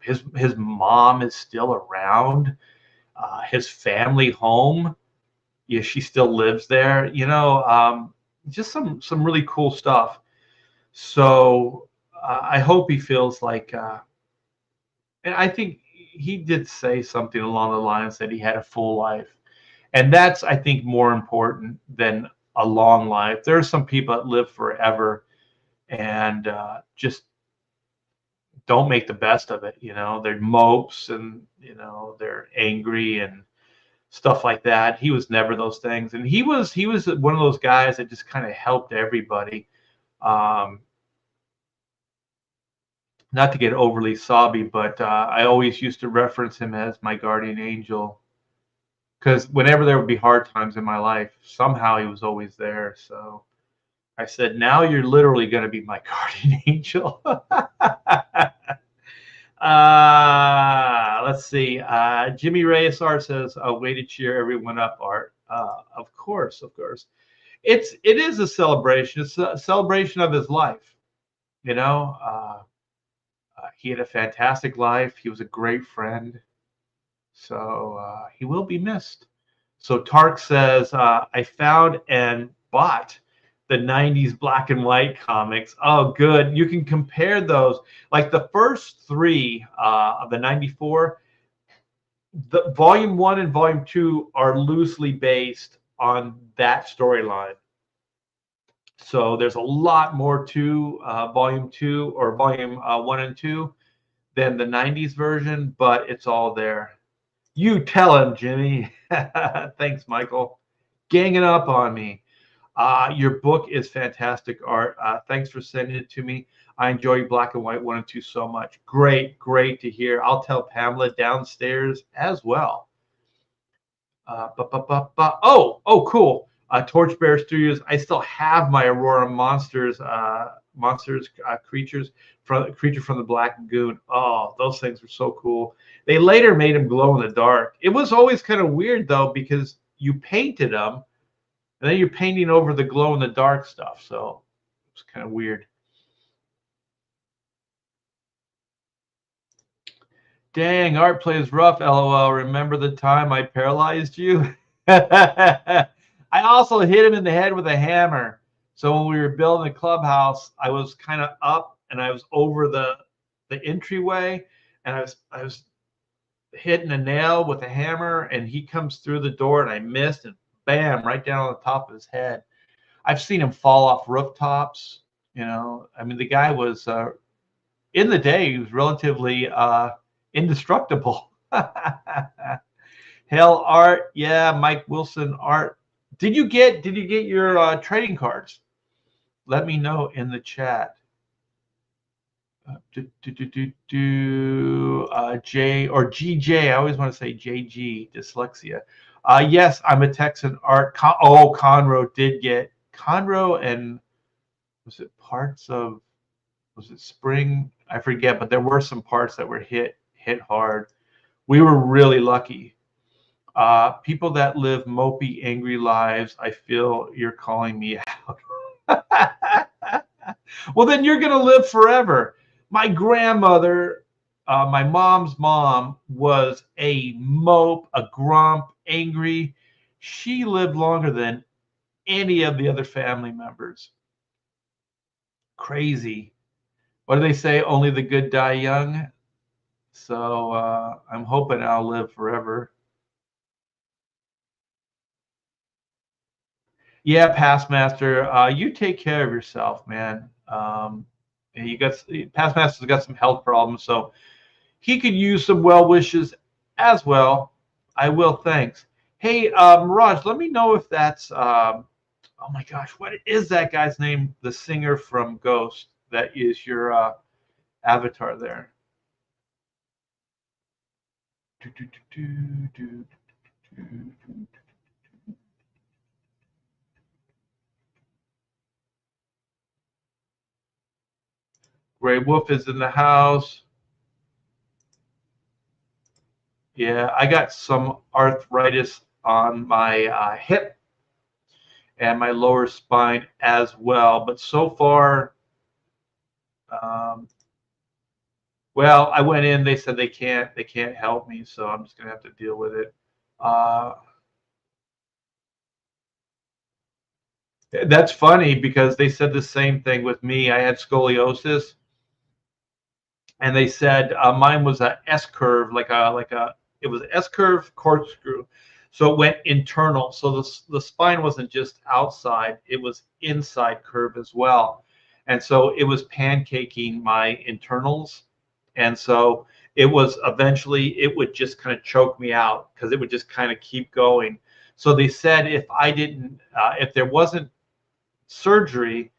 His mom is still around. His family home, yeah, she still lives there. Just some really cool stuff. So I hope he feels like, and I think he did say something along the lines that he had a full life, and that's, I think, more important than a long life. There are some people that live forever and just don't make the best of it. They're mopes, and they're angry and stuff like that. He was never those things, and he was one of those guys that just kind of helped everybody. Um, Not to get overly sobby, but I always used to reference him as my guardian angel, because whenever there would be hard times in my life, somehow he was always there. So I said, now you're literally going to be my guardian angel. Let's see. Jimmy Reyes Art says, "A way to cheer everyone up." Art, of course, of course. It is a celebration. It's a celebration of his life. You know, he had a fantastic life. He was a great friend. So he will be missed. So Tark says, I found and bought the 90s black and white comics. Oh, good. You can compare those. Like the first three of the 94, the volume one and volume two are loosely based on that storyline. So there's a lot more to volume two or volume one and two than the 90s version, but it's all there. You tell him, Jimmy. Thanks, Michael. Ganging up on me. Your book is fantastic, Art. Thanks for sending it to me. I enjoy Black and White 1 and 2 so much. Great to hear. I'll tell Pamela downstairs as well. Cool. Torchbearer Studios. I still have my Aurora monsters creatures from Creature from the Black Lagoon. Oh, those things were so cool. They later made them glow in the dark. It was always kind of weird though, because you painted them and then you're painting over the glow in the dark stuff. So it's kind of weird. Dang, Art plays rough, LOL. Remember the time I paralyzed you? I also hit him in the head with a hammer. So when we were building the clubhouse, I was kind of up and I was over the entryway, and I was hitting a nail with a hammer, and he comes through the door and I missed, and bam, right down on the top of his head. I've seen him fall off rooftops. I mean, the guy was in the day, he was relatively indestructible. Hell, Art, yeah, Mike Wilson, Art. Did you get your trading cards? Let me know in the chat. J or GJ. I always want to say JG, dyslexia. Yes, I'm a Texan. Art. Conroe did get Conroe, and was it parts of? Was it spring? I forget, but there were some parts that were hit hard. We were really lucky. People that live mopey, angry lives, I feel you're calling me out. Well, then you're going to live forever. My grandmother, my mom's mom, was a mope, a grump, angry. She lived longer than any of the other family members. Crazy. What do they say? Only the good die young. So I'm hoping I'll live forever. Yeah, Past Master, you take care of yourself, man. You got Past Master's got some health problems, so he could use some well wishes as well. I will. Thanks. Hey, Mirage, let me know if that's. Oh my gosh, what is that guy's name? The singer from Ghost. That is your avatar there. Do, do, do, do, do, do. Gray Wolf is in the house. Yeah, I got some arthritis on my hip and my lower spine as well. But so far, um, well, I went in. They said they can't help me, so I'm just gonna have to deal with it. Uh, that's funny because they said the same thing with me. I had scoliosis, and they said mine was a S curve, like a it was S curve corkscrew, so it went internal. So the spine wasn't just outside; it was inside curve as well, and so it was pancaking my internals, and so it was eventually it would just kind of choke me out because it would just kind of keep going. So they said if there wasn't surgery,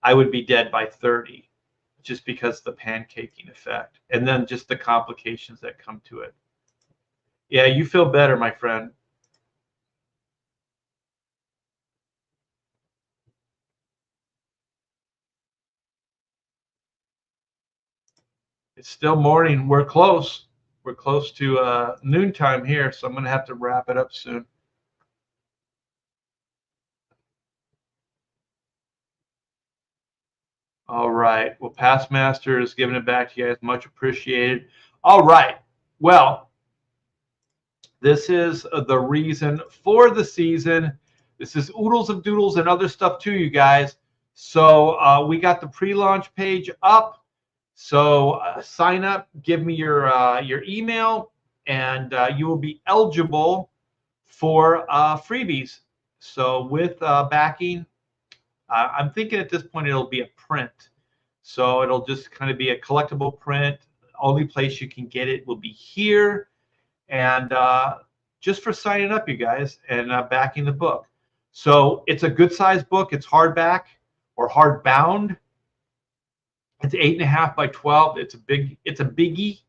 I would be dead by 30 just because of the pancaking effect and then just the complications that come to it. Yeah, you feel better, my friend. It's still morning. We're close. We're close to noontime here, so I'm going to have to wrap it up soon. All right. Well, Past Master is giving it back to you guys. Much appreciated. All right. Well, this is the reason for the season. This is oodles of doodles and other stuff too, you guys. So we got the pre-launch page up. So sign up, give me your email, and you will be eligible for freebies. So with backing, I'm thinking at this point it'll be a print. So it'll just kind of be a collectible print. Only place you can get it will be here. And just for signing up, you guys, and backing the book. So it's a good sized book. It's hardback or hardbound. It's 8.5 by 12. It's a biggie.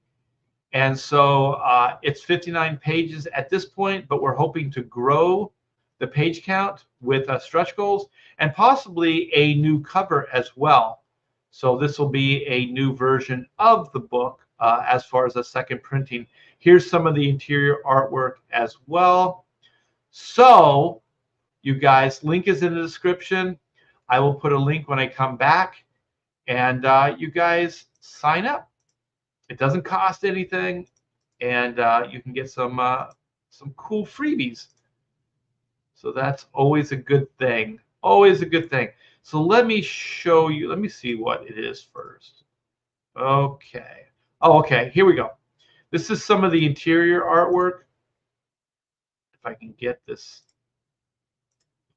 And so it's 59 pages at this point, but we're hoping to grow the page count with stretch goals and possibly a new cover as well. So this will be a new version of the book as far as a second printing. Here's some of the interior artwork as well. So you guys, link is in the description. I will put a link when I come back, and you guys sign up. It doesn't cost anything, and you can get some cool freebies. So that's always a good thing. Always a good thing. So let me show you. Let me see what it is first. Okay. Oh, okay. Here we go. This is some of the interior artwork. If I can get this.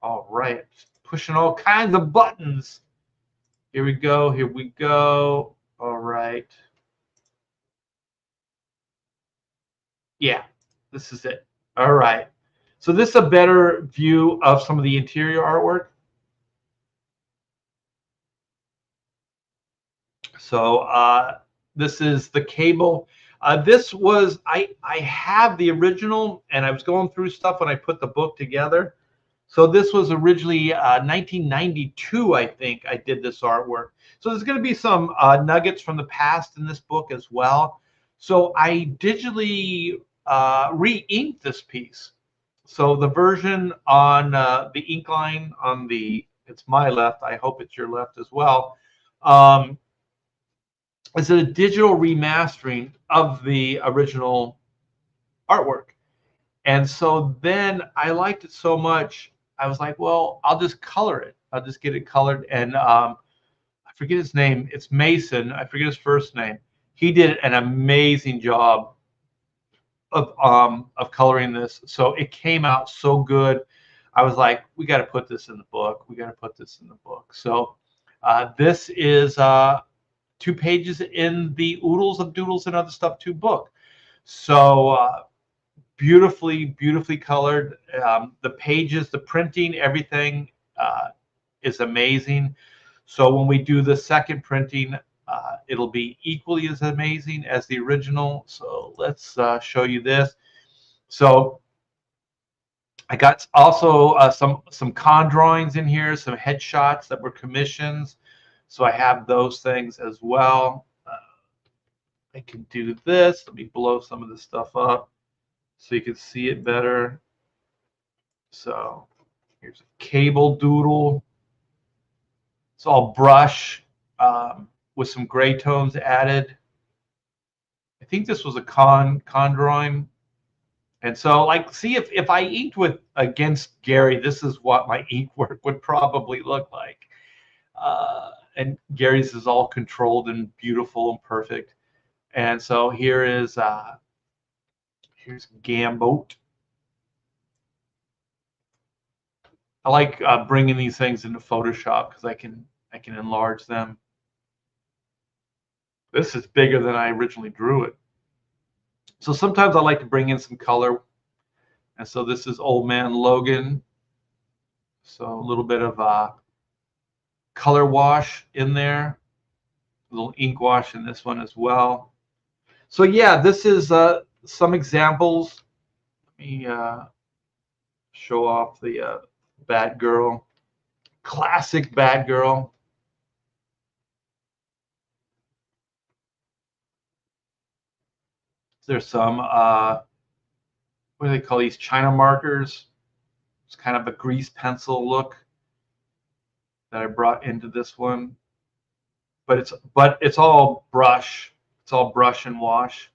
All right. Pushing all kinds of buttons. Here we go. Here we go. All right. Yeah, this is it. All right. So this is a better view of some of the interior artwork. So this is the cable. This was I have the original, and I was going through stuff when I put the book together. So this was originally 1992, I think I did this artwork. So there's going to be some nuggets from the past in this book as well. So I digitally re-inked this piece. So the version on the ink line on it's my left. I hope it's your left as well. Um, is a digital remastering of the original artwork. And so then I liked it so much, I was like, well, I'll just color it. I'll just get it colored. And I forget his name. It's Mason. I forget his first name. He did an amazing job of coloring this. So it came out so good. I was like, we got to put this in the book. We got to put this in the book. So this is 2 pages in the Oodles of Doodles and Other Stuff 2 book. So beautifully colored. The pages, the printing, everything is amazing. So when we do the second printing, it'll be equally as amazing as the original. So let's show you this. So I got also some con drawings in here, some headshots that were commissions. So I have those things as well. I can do this. Let me blow some of this stuff up so you can see it better. So here's a cable doodle. It's all brush with some gray tones added. I think this was a con drawing. And so, like, see, if I inked against Gary, this is what my ink work would probably look like. And Gary's is all controlled and beautiful and perfect. And so here's Gamboat. I like bringing these things into Photoshop because I can enlarge them. This is bigger than I originally drew it. So sometimes I like to bring in some color. And so this is Old Man Logan. So a little bit of color wash in there. A little ink wash in this one as well. So yeah, this is some examples. Let me show off the Batgirl. Classic Batgirl. There's some, what do they call these, China markers? It's kind of a grease pencil look that I brought into this one. But it's all brush. It's all brush and wash.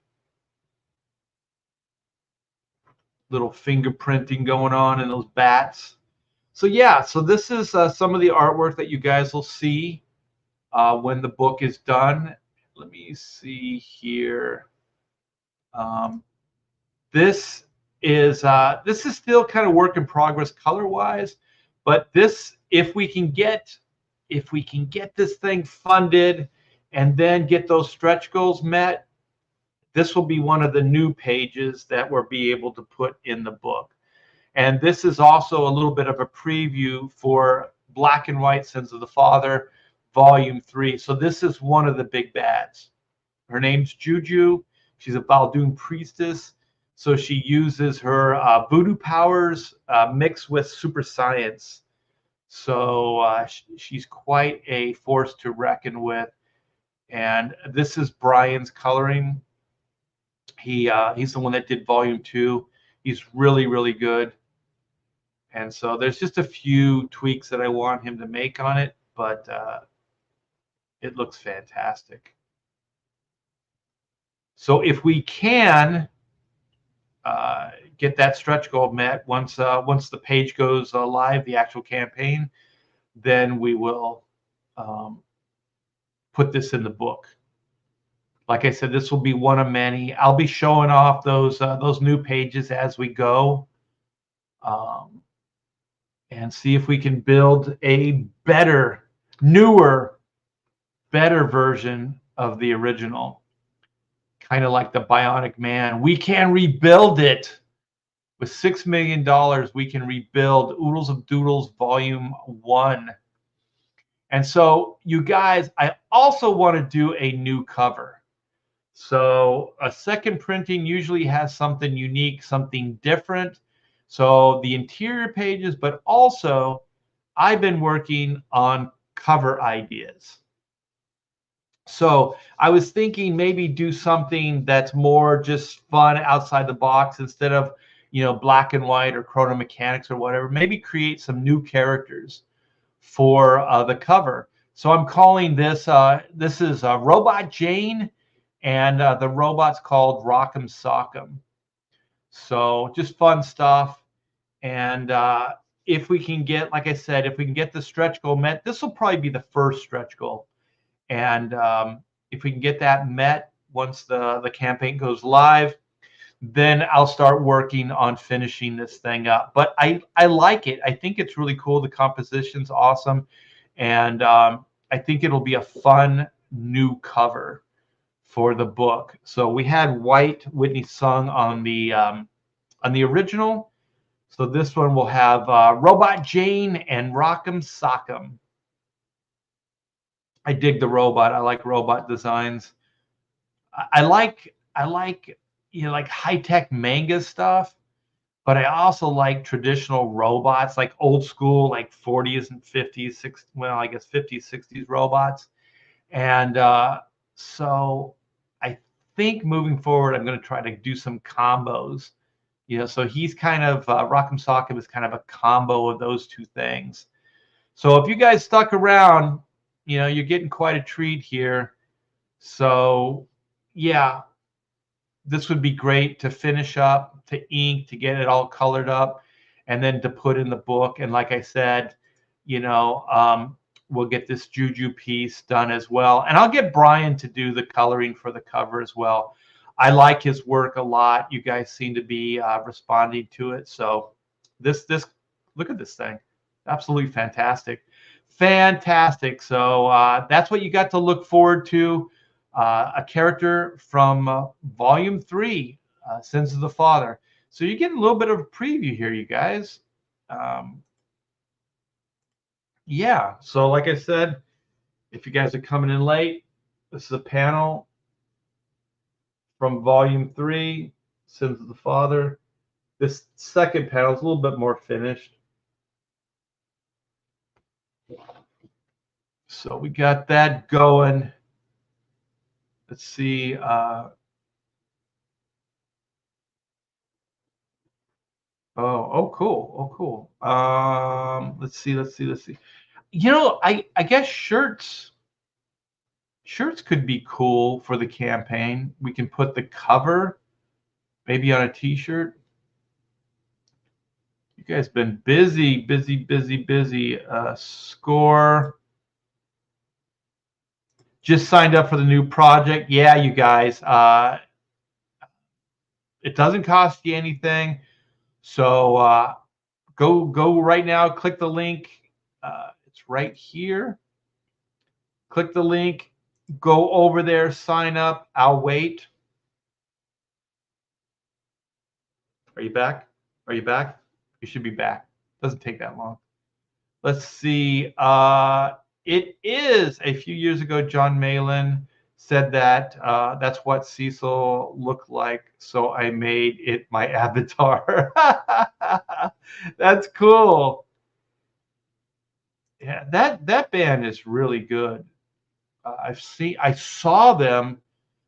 Little fingerprinting going on in those bats. So yeah, so this is some of the artwork that you guys will see when the book is done. Let me see here. This is still kind of work in progress color wise, but this, if we can get this thing funded and then get those stretch goals met, this will be one of the new pages that we'll be able to put in the book. And this is also a little bit of a preview for Black and White Sins of the Father, Volume 3. So this is one of the big bads. Her name's Juju. She's a Baldoon priestess. So she uses her voodoo powers mixed with super science. So she's quite a force to reckon with. And this is Brian's coloring. He's the one that did Volume 2. He's really good. And so there's just a few tweaks that I want him to make on it, but it looks fantastic. So if we can get that stretch goal met once the page goes live, the actual campaign, then we will put this in the book. Like I said, this will be one of many. I'll be showing off those new pages as we go, and see if we can build a better, newer, better version of the original. Kind of like the Bionic Man. We can rebuild it. With $6 million, we can rebuild Oodles of Doodles Volume 1. And so, you guys, I also want to do a new cover. So a second printing usually has something unique, something different. So the interior pages, but also I've been working on cover ideas. So I was thinking maybe do something that's more just fun outside the box instead of, black and white or chrono mechanics or whatever. Maybe create some new characters for the cover. So I'm calling this is Robot Jane, and the robot's called Rock'em Sock'em. So just fun stuff. And if we can get, like I said, if we can get the stretch goal met, this will probably be the first stretch goal. And if we can get that met once the campaign goes live, then I'll start working on finishing this thing up. But I like it. I think it's really cool. The composition's awesome. And I think it'll be a fun new cover for the book. So we had White Whitney Sung on the original. So this one will have Robot Jane and Rock'em Sock'em. I dig the robot. I like robot designs. I like like high-tech manga stuff, but I also like traditional robots, like old school, like 40s and 50s, well, I guess 50s, 60s robots. And so I think moving forward, I'm going to try to do some combos. So he's kind of Rock'em Sock'em is kind of a combo of those two things. So if you guys stuck around, you're getting quite a treat here. So yeah, this would be great to finish up, to ink, to get it all colored up, and then to put in the book. And like I said, we'll get this Juju piece done as well. And I'll get Brian to do the coloring for the cover as well. I like his work a lot. You guys seem to be responding to it. So this look at this thing. Absolutely fantastic. Fantastic. So that's what you got to look forward to. A character from Volume 3, Sins of the Father. So you're getting a little bit of a preview here, you guys. Yeah, so like I said, if you guys are coming in late, this is a panel from Volume 3, Sins of the Father. This second panel is a little bit more finished. So we got that going. Let's see. Oh, cool. Oh, cool. Let's see. I guess shirts could be cool for the campaign. We can put the cover maybe on a t-shirt. You guys been busy. Score. Just signed up for the new project. Yeah, you guys. It doesn't cost you anything. So go right now. Click the link. It's right here. Click the link. Go over there. Sign up. I'll wait. Are you back? Are you back? You should be back. Doesn't take that long. Let's see. It is a few years ago. John Malin said that that's what Cecil looked like, so I made it my avatar. That's cool. Yeah, that band is really good. I saw them.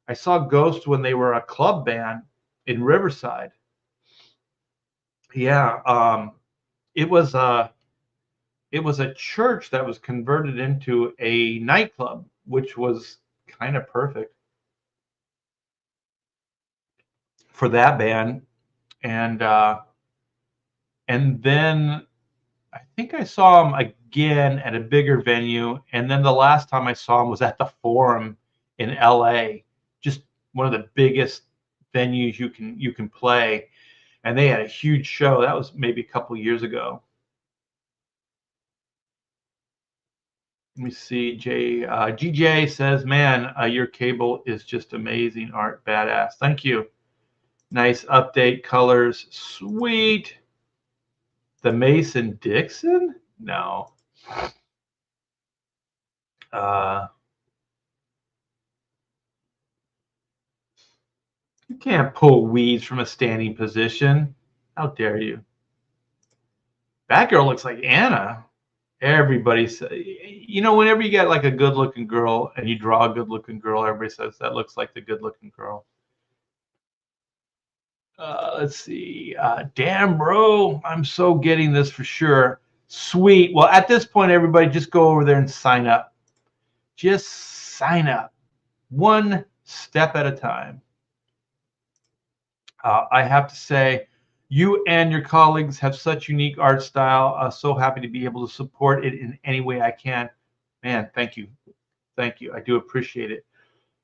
I saw Ghost when they were a club band in Riverside. Yeah, it was a church that was converted into a nightclub, which was kind of perfect for that band. And then I think I saw him again at a bigger venue, and then the last time I saw him was at the Forum in LA, just one of the biggest venues you can play, and they had a huge show. That was maybe a couple of years ago. Let me see. GJ says, "Man, your cable is just amazing. Art, badass. Thank you. Nice update. Colors, sweet. The Mason Dixon? No. You can't pull weeds from a standing position. How dare you? That girl looks like Anna. Everybody says, whenever you get like a good looking girl and you draw a good looking girl, everybody says that looks like the good looking girl. Let's see. Damn, bro, I'm so getting this for sure. Sweet. Well, at this point, everybody just go over there and sign up. Just sign up. One step at a time. I have to say, you and your colleagues have such unique art style. So happy to be able to support it in any way I can. Man, thank you. Thank you. I do appreciate it.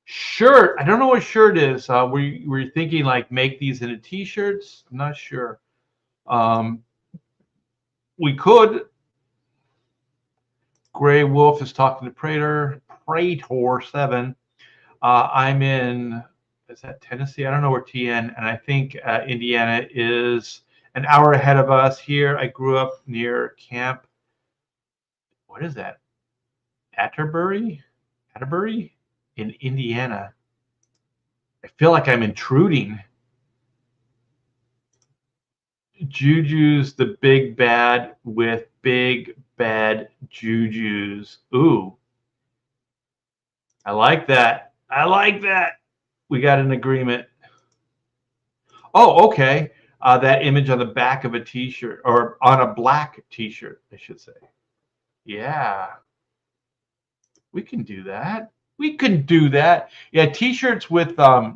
Shirt. I don't know what shirt is. Were you thinking like make these into t-shirts? I'm not sure. Um, we could. Gray Wolf is talking to Praetor 7. I'm in, is that Tennessee? I don't know where TN, and I think Indiana is an hour ahead of us here. I grew up near Camp, what is that? Atterbury? Atterbury? In Indiana. I feel like I'm intruding. Juju's the big bad with big bad jujus. Ooh. I like that. I like that. We got an agreement. Oh, okay. That image on the back of a t-shirt, or on a black t-shirt, I should say. Yeah. We can do that. We can do that. Yeah, t-shirts with the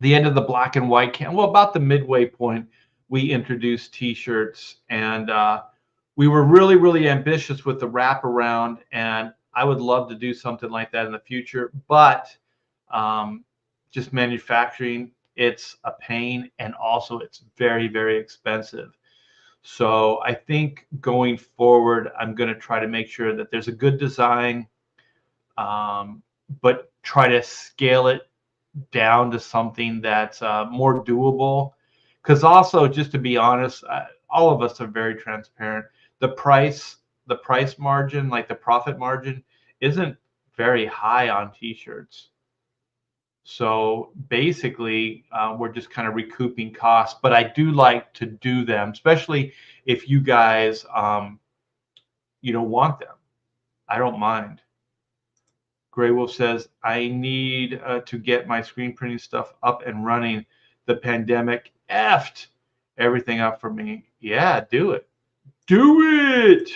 end of the black and white can. Well, about the midway point, we introduced t-shirts, and we were really, really ambitious with the wraparound, and I would love to do something like that in the future, but just manufacturing, it's a pain, and also it's very, very expensive. So I think going forward, I'm going to try to make sure that there's a good design, but try to scale it down to something that's more doable. Because also, just to be honest, all of us are very transparent. The price margin, like the profit margin, isn't very high on t-shirts. So basically, we're just kind of recouping costs. But I do like to do them, especially if you guys, want them. I don't mind. Grey Wolf says, I need to get my screen printing stuff up and running. The pandemic effed everything up for me. Yeah, do it. Do it.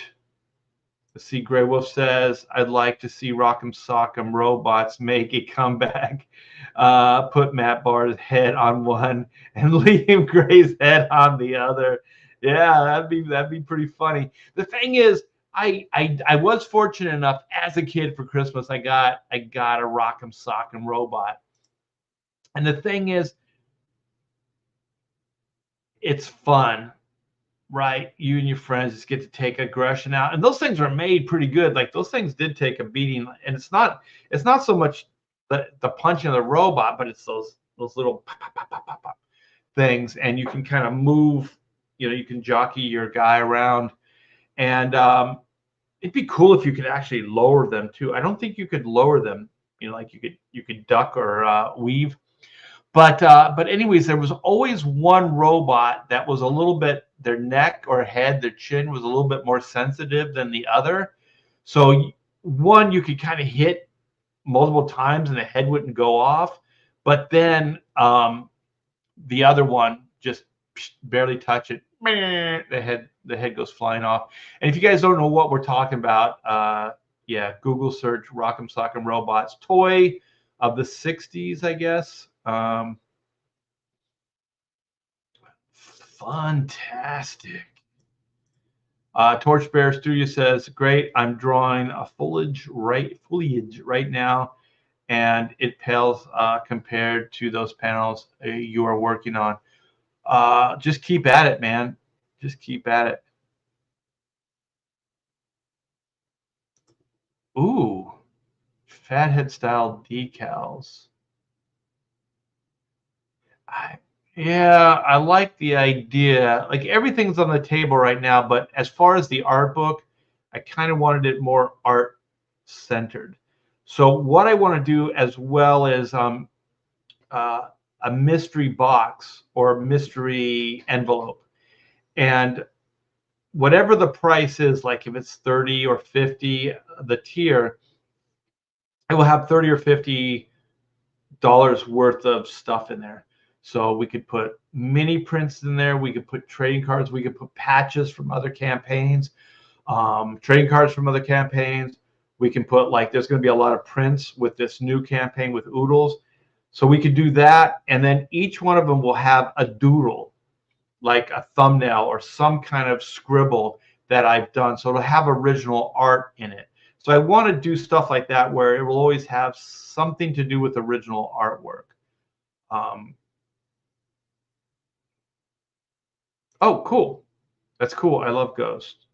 Let's see, Grey Wolf says, I'd like to see Rock'em Sock'em Robots make a comeback. Put Matt Barr's head on one and Liam Gray's head on the other. Yeah, that'd be pretty funny. The thing is, I was fortunate enough as a kid for Christmas. I got a Rock'em Sock'em robot, and the thing is, it's fun, right? You and your friends just get to take aggression out, and those things are made pretty good. Like those things did take a beating, and it's not so much the punching of the robot, but it's those little pop, pop, pop, pop, pop things, and you can kind of move. You can jockey your guy around, and it'd be cool if you could actually lower them too. I don't think you could lower them. Like you could duck or weave. But anyways, there was always one robot that was a little bit, their neck or head, their chin was a little bit more sensitive than the other. So one you could kind of hit multiple times and the head wouldn't go off. But then the other one just barely touch it, the head goes flying off. And if you guys don't know what we're talking about, yeah, Google search Rock'em Sock'em Robots, toy of the 60s, I guess. Fantastic. Torchbearer Studio says, great, I'm drawing a foliage right now, and it pales compared to those panels you are working on. Just keep at it, man. Just keep at it. Ooh, fathead style decals. Yeah, I like the idea. Like everything's on the table right now, but as far as the art book, I kind of wanted it more art centered. So what I want to do as well is a mystery box or mystery envelope. And whatever the price is, like if it's 30 or 50, the tier, it will have 30 or 50 dollars worth of stuff in there. So we could put mini prints in there. We could put trading cards. We could put patches from other campaigns, trading cards from other campaigns. We can put, like, there's going to be a lot of prints with this new campaign with Oodles. So we could do that. And then each one of them will have a doodle, like a thumbnail or some kind of scribble that I've done. So it'll have original art in it. So I want to do stuff like that where it will always have something to do with original artwork. Oh, cool. That's cool. I love Ghost.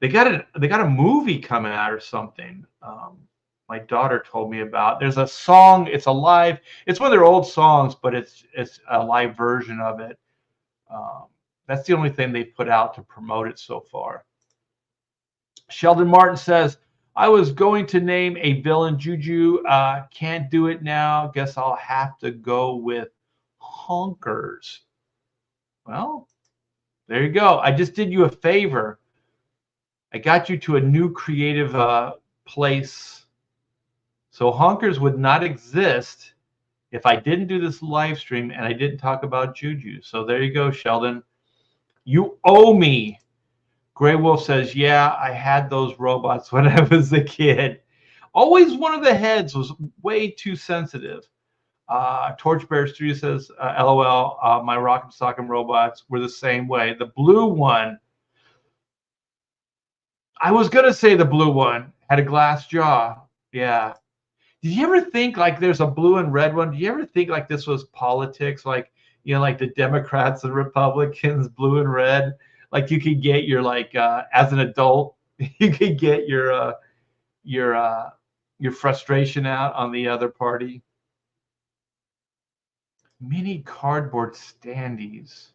They got a movie coming out or something. My daughter told me about. There's a song. It's a live. It's one of their old songs, but it's a live version of it. Um, that's the only thing they put out to promote it so far. Sheldon Martin says, I was going to name a villain Juju. Can't do it now. Guess I'll have to go with Honkers. Well, there you go. I just did you a favor. I got you to a new creative place. So Honkers would not exist if I didn't do this live stream and I didn't talk about Juju. So there you go, Sheldon. You owe me. Grey Wolf says, yeah, I had those robots when I was a kid. Always one of the heads was way too sensitive. Torchbearer Studio says, LOL, my Rock'em Sock'em robots were the same way. The blue one, I was going to say the blue one had a glass jaw. Yeah. Did you ever think, like, there's a blue and red one? Did you ever think like this was politics? Like, you know, like the Democrats and Republicans, blue and red. Like you could get your, like, as an adult, you could get your frustration out on the other party. Mini cardboard standees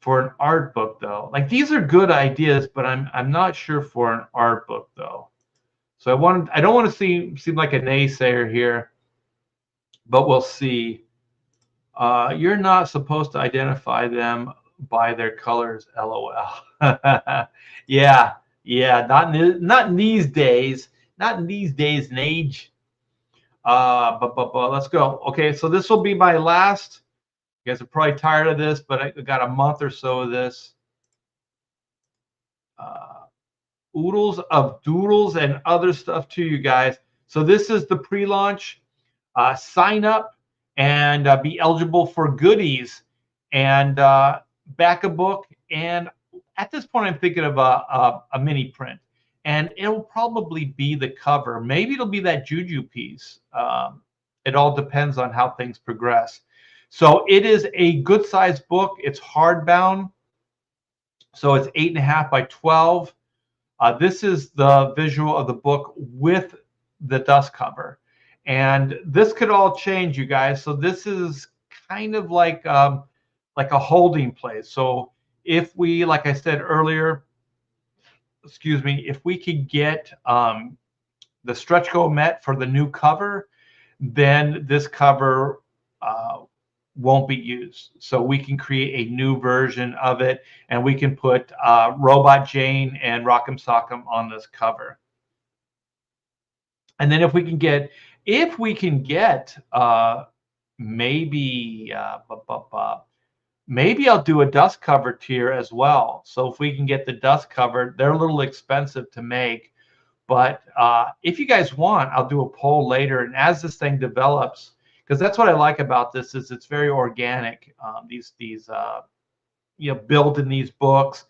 for an art book, though. Like, these are good ideas, but I'm not sure for an art book, though. So I don't want to seem like a naysayer here, but we'll see. You're not supposed to identify them by their colors, LOL. Yeah, not in these days, not in these days and age. But let's go. Okay, so this will be my last. You guys are probably tired of this, but I got a month or so of this. Oodles of doodles and other stuff to you guys. So this is the pre-launch. Sign up and be eligible for goodies and back a book. And at this point, I'm thinking of a mini print. And it'll probably be the cover. Maybe it'll be that Juju piece. It all depends on how things progress. So it is a good sized book. It's hardbound. So it's 8.5 by 12. This is the visual of the book with the dust cover. And this could all change, you guys. So this is kind of like a holding place. So if we, like I said earlier, excuse me, if we could get the stretch goal met for the new cover, then this cover won't be used. So we can create a new version of it, and we can put Robot Jane and Rock'em Sock'em on this cover. And then if we can get maybe I'll do a dust cover tier as well. So if we can get the dust cover, they're a little expensive to make, but if you guys want, I'll do a poll later. And as this thing develops, because that's what I like about this, is it's very organic. These building these books,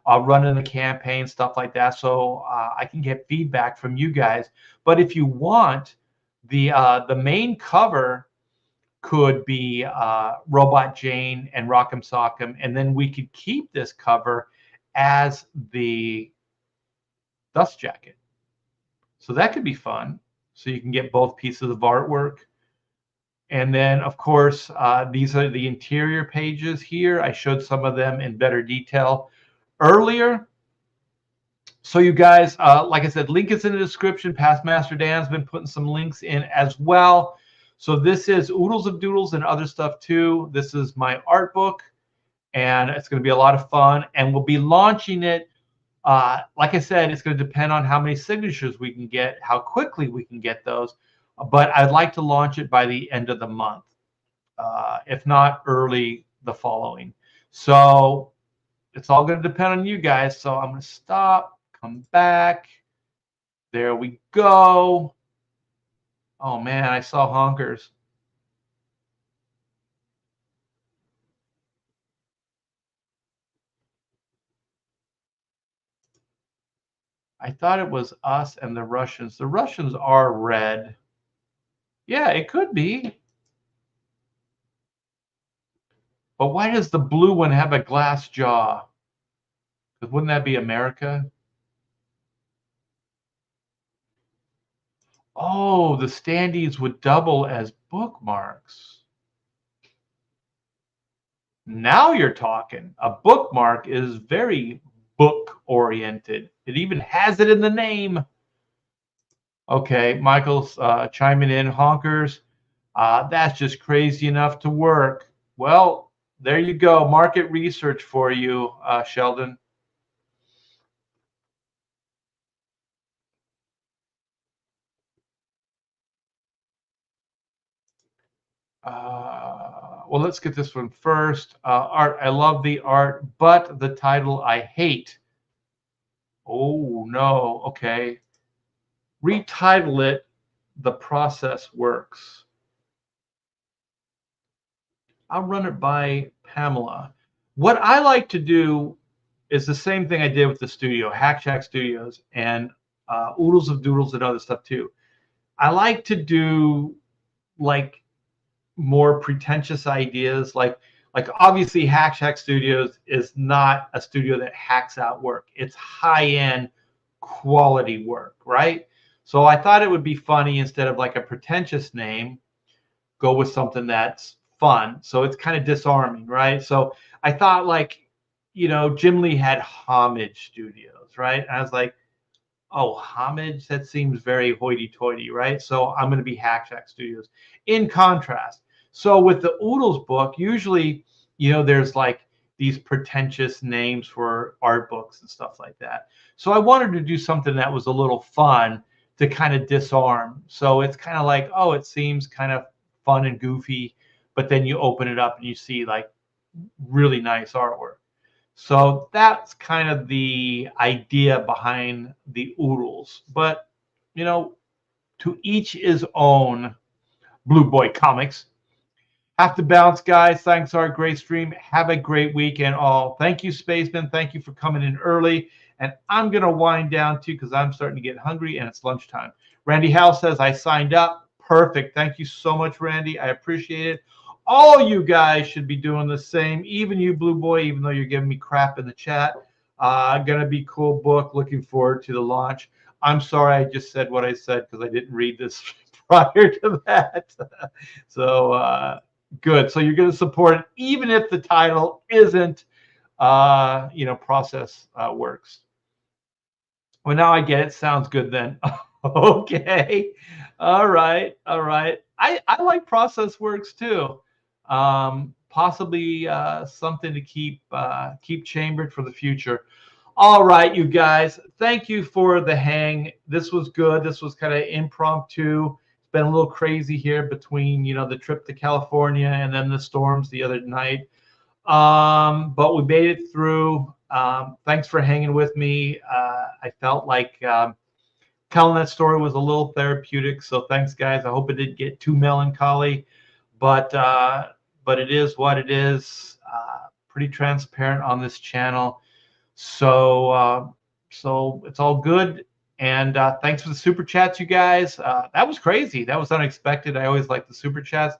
running the campaign, stuff like that. So I can get feedback from you guys. But if you want, the main cover could be Robot Jane and Rock'em Sock'em, and then we could keep this cover as the dust jacket. So that could be fun. So you can get both pieces of artwork. And then, of course, these are the interior pages here. I showed some of them in better detail earlier. So you guys, like I said, link is in the description. Past Master Dan's been putting some links in as well. So this is Oodles of Doodles and other stuff too. This is my art book. and it's going to be a lot of fun. And we'll be launching it. Like I said, it's going to depend on how many signatures we can get, how quickly we can get those. But I'd like to launch it by the end of the month, if not early the following. So it's all going to depend on you guys. So I'm going to stop, come back. There we go. Oh man, I saw honkers. I thought it was us and the Russians. The Russians are red. Yeah, it could be. But why does the blue one have a glass jaw? Because wouldn't that be America? Oh, the standees would double as bookmarks. Now you're talking. A bookmark is very book oriented. It even has it in the name. Okay, Michael's chiming in. Honkers. That's just crazy enough to work. Well, there you go. Market research for you, Sheldon. Well, let's get this one first. Art, I love the art, but the title I hate. Oh, no. Okay. Retitle it The Process Works. I'll run it by Pamela. What I like to do is the same thing I did with the studio, Hack Shack Studios, and Oodles of Doodles and other stuff too. I like to do like more pretentious ideas, like obviously Hack Shack Studios is not a studio that hacks out work. It's high-end quality work, right? So I thought it would be funny, instead of like a pretentious name, go with something that's fun. So it's kind of disarming, right? So I thought, like, Jim Lee had Homage Studios, right? And I was like, oh, Homage, that seems very hoity-toity, right? So I'm going to be Hack Shack Studios. In contrast, so with the Oodles book, usually, there's like these pretentious names for art books and stuff like that. So I wanted to do something that was a little fun to kind of disarm. So it's kind of like, oh, it seems kind of fun and goofy, but then you open it up and you see like really nice artwork. So that's kind of the idea behind the Oodles. But, to each his own. Blue Boy Comics. Have to bounce, guys. Thanks, our great stream. Have a great weekend, all. Thank you, Spaceman. Thank you for coming in early. And I'm going to wind down too, because I'm starting to get hungry and it's lunchtime. Randy Howe says, I signed up. Perfect. Thank you so much, Randy. I appreciate it. All you guys should be doing the same. Even you, Blue Boy, even though you're giving me crap in the chat. Gonna be cool book. Looking forward to the launch. I'm sorry I just said what I said because I didn't read this prior to that. So good. So you're going to support it, even if the title isn't, Process Works. Well, now I get it. Sounds good then. Okay. All right. All right. I like Process Works too. Possibly something to keep chambered for the future. All right, you guys. Thank you for the hang. This was good. This was kind of impromptu. It's been a little crazy here between, the trip to California and then the storms the other night. But we made it through. Thanks for hanging with me. I felt like telling that story was a little therapeutic. So thanks, guys. I hope it didn't get too melancholy, but it is what it is. Pretty transparent on this channel. So it's all good. And thanks for the super chats, you guys. That was crazy. That was unexpected. I always like the super chats.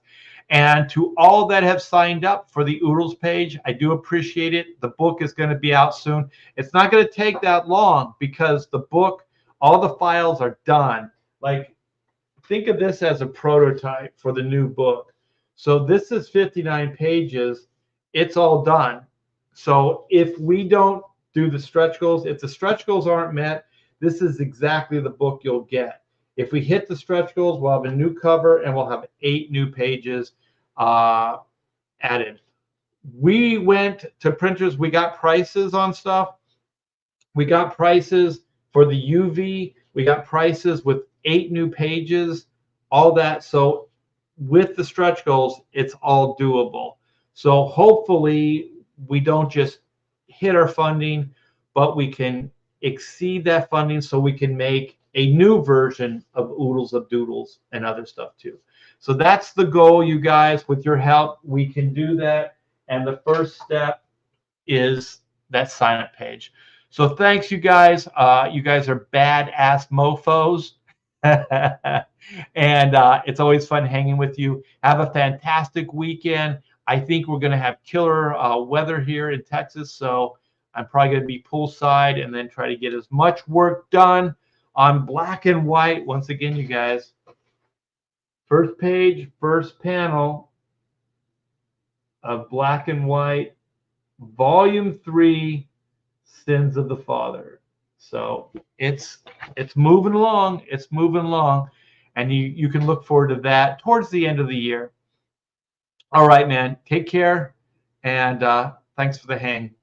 And to all that have signed up for the Oodles page, I do appreciate it. The book is going to be out soon. It's not going to take that long because the book, all the files are done. Like, think of this as a prototype for the new book. So this is 59 pages. It's all done. So if we don't do the stretch goals, if the stretch goals aren't met, this is exactly the book you'll get. If we hit the stretch goals, we'll have a new cover and we'll have 8 new pages added. We went to printers. We got prices on stuff. We got prices for the UV. We got prices with 8 new pages, all that. So with the stretch goals, it's all doable. So hopefully we don't just hit our funding, but we can exceed that funding so we can make a new version of Oodles of Doodles and other stuff too. So that's the goal, you guys. With your help, we can do that. And the first step is that sign up page. So thanks, you guys. You guys are badass mofos. And it's always fun hanging with you. Have a fantastic weekend. I think we're going to have killer weather here in Texas. So I'm probably going to be poolside and then try to get as much work done on black and white. Once again, you guys, first page, first panel of black and white, volume 3, Sins of the Father. So it's moving along. It's moving along. And you can look forward to that towards the end of the year. All right, man. Take care. And thanks for the hang.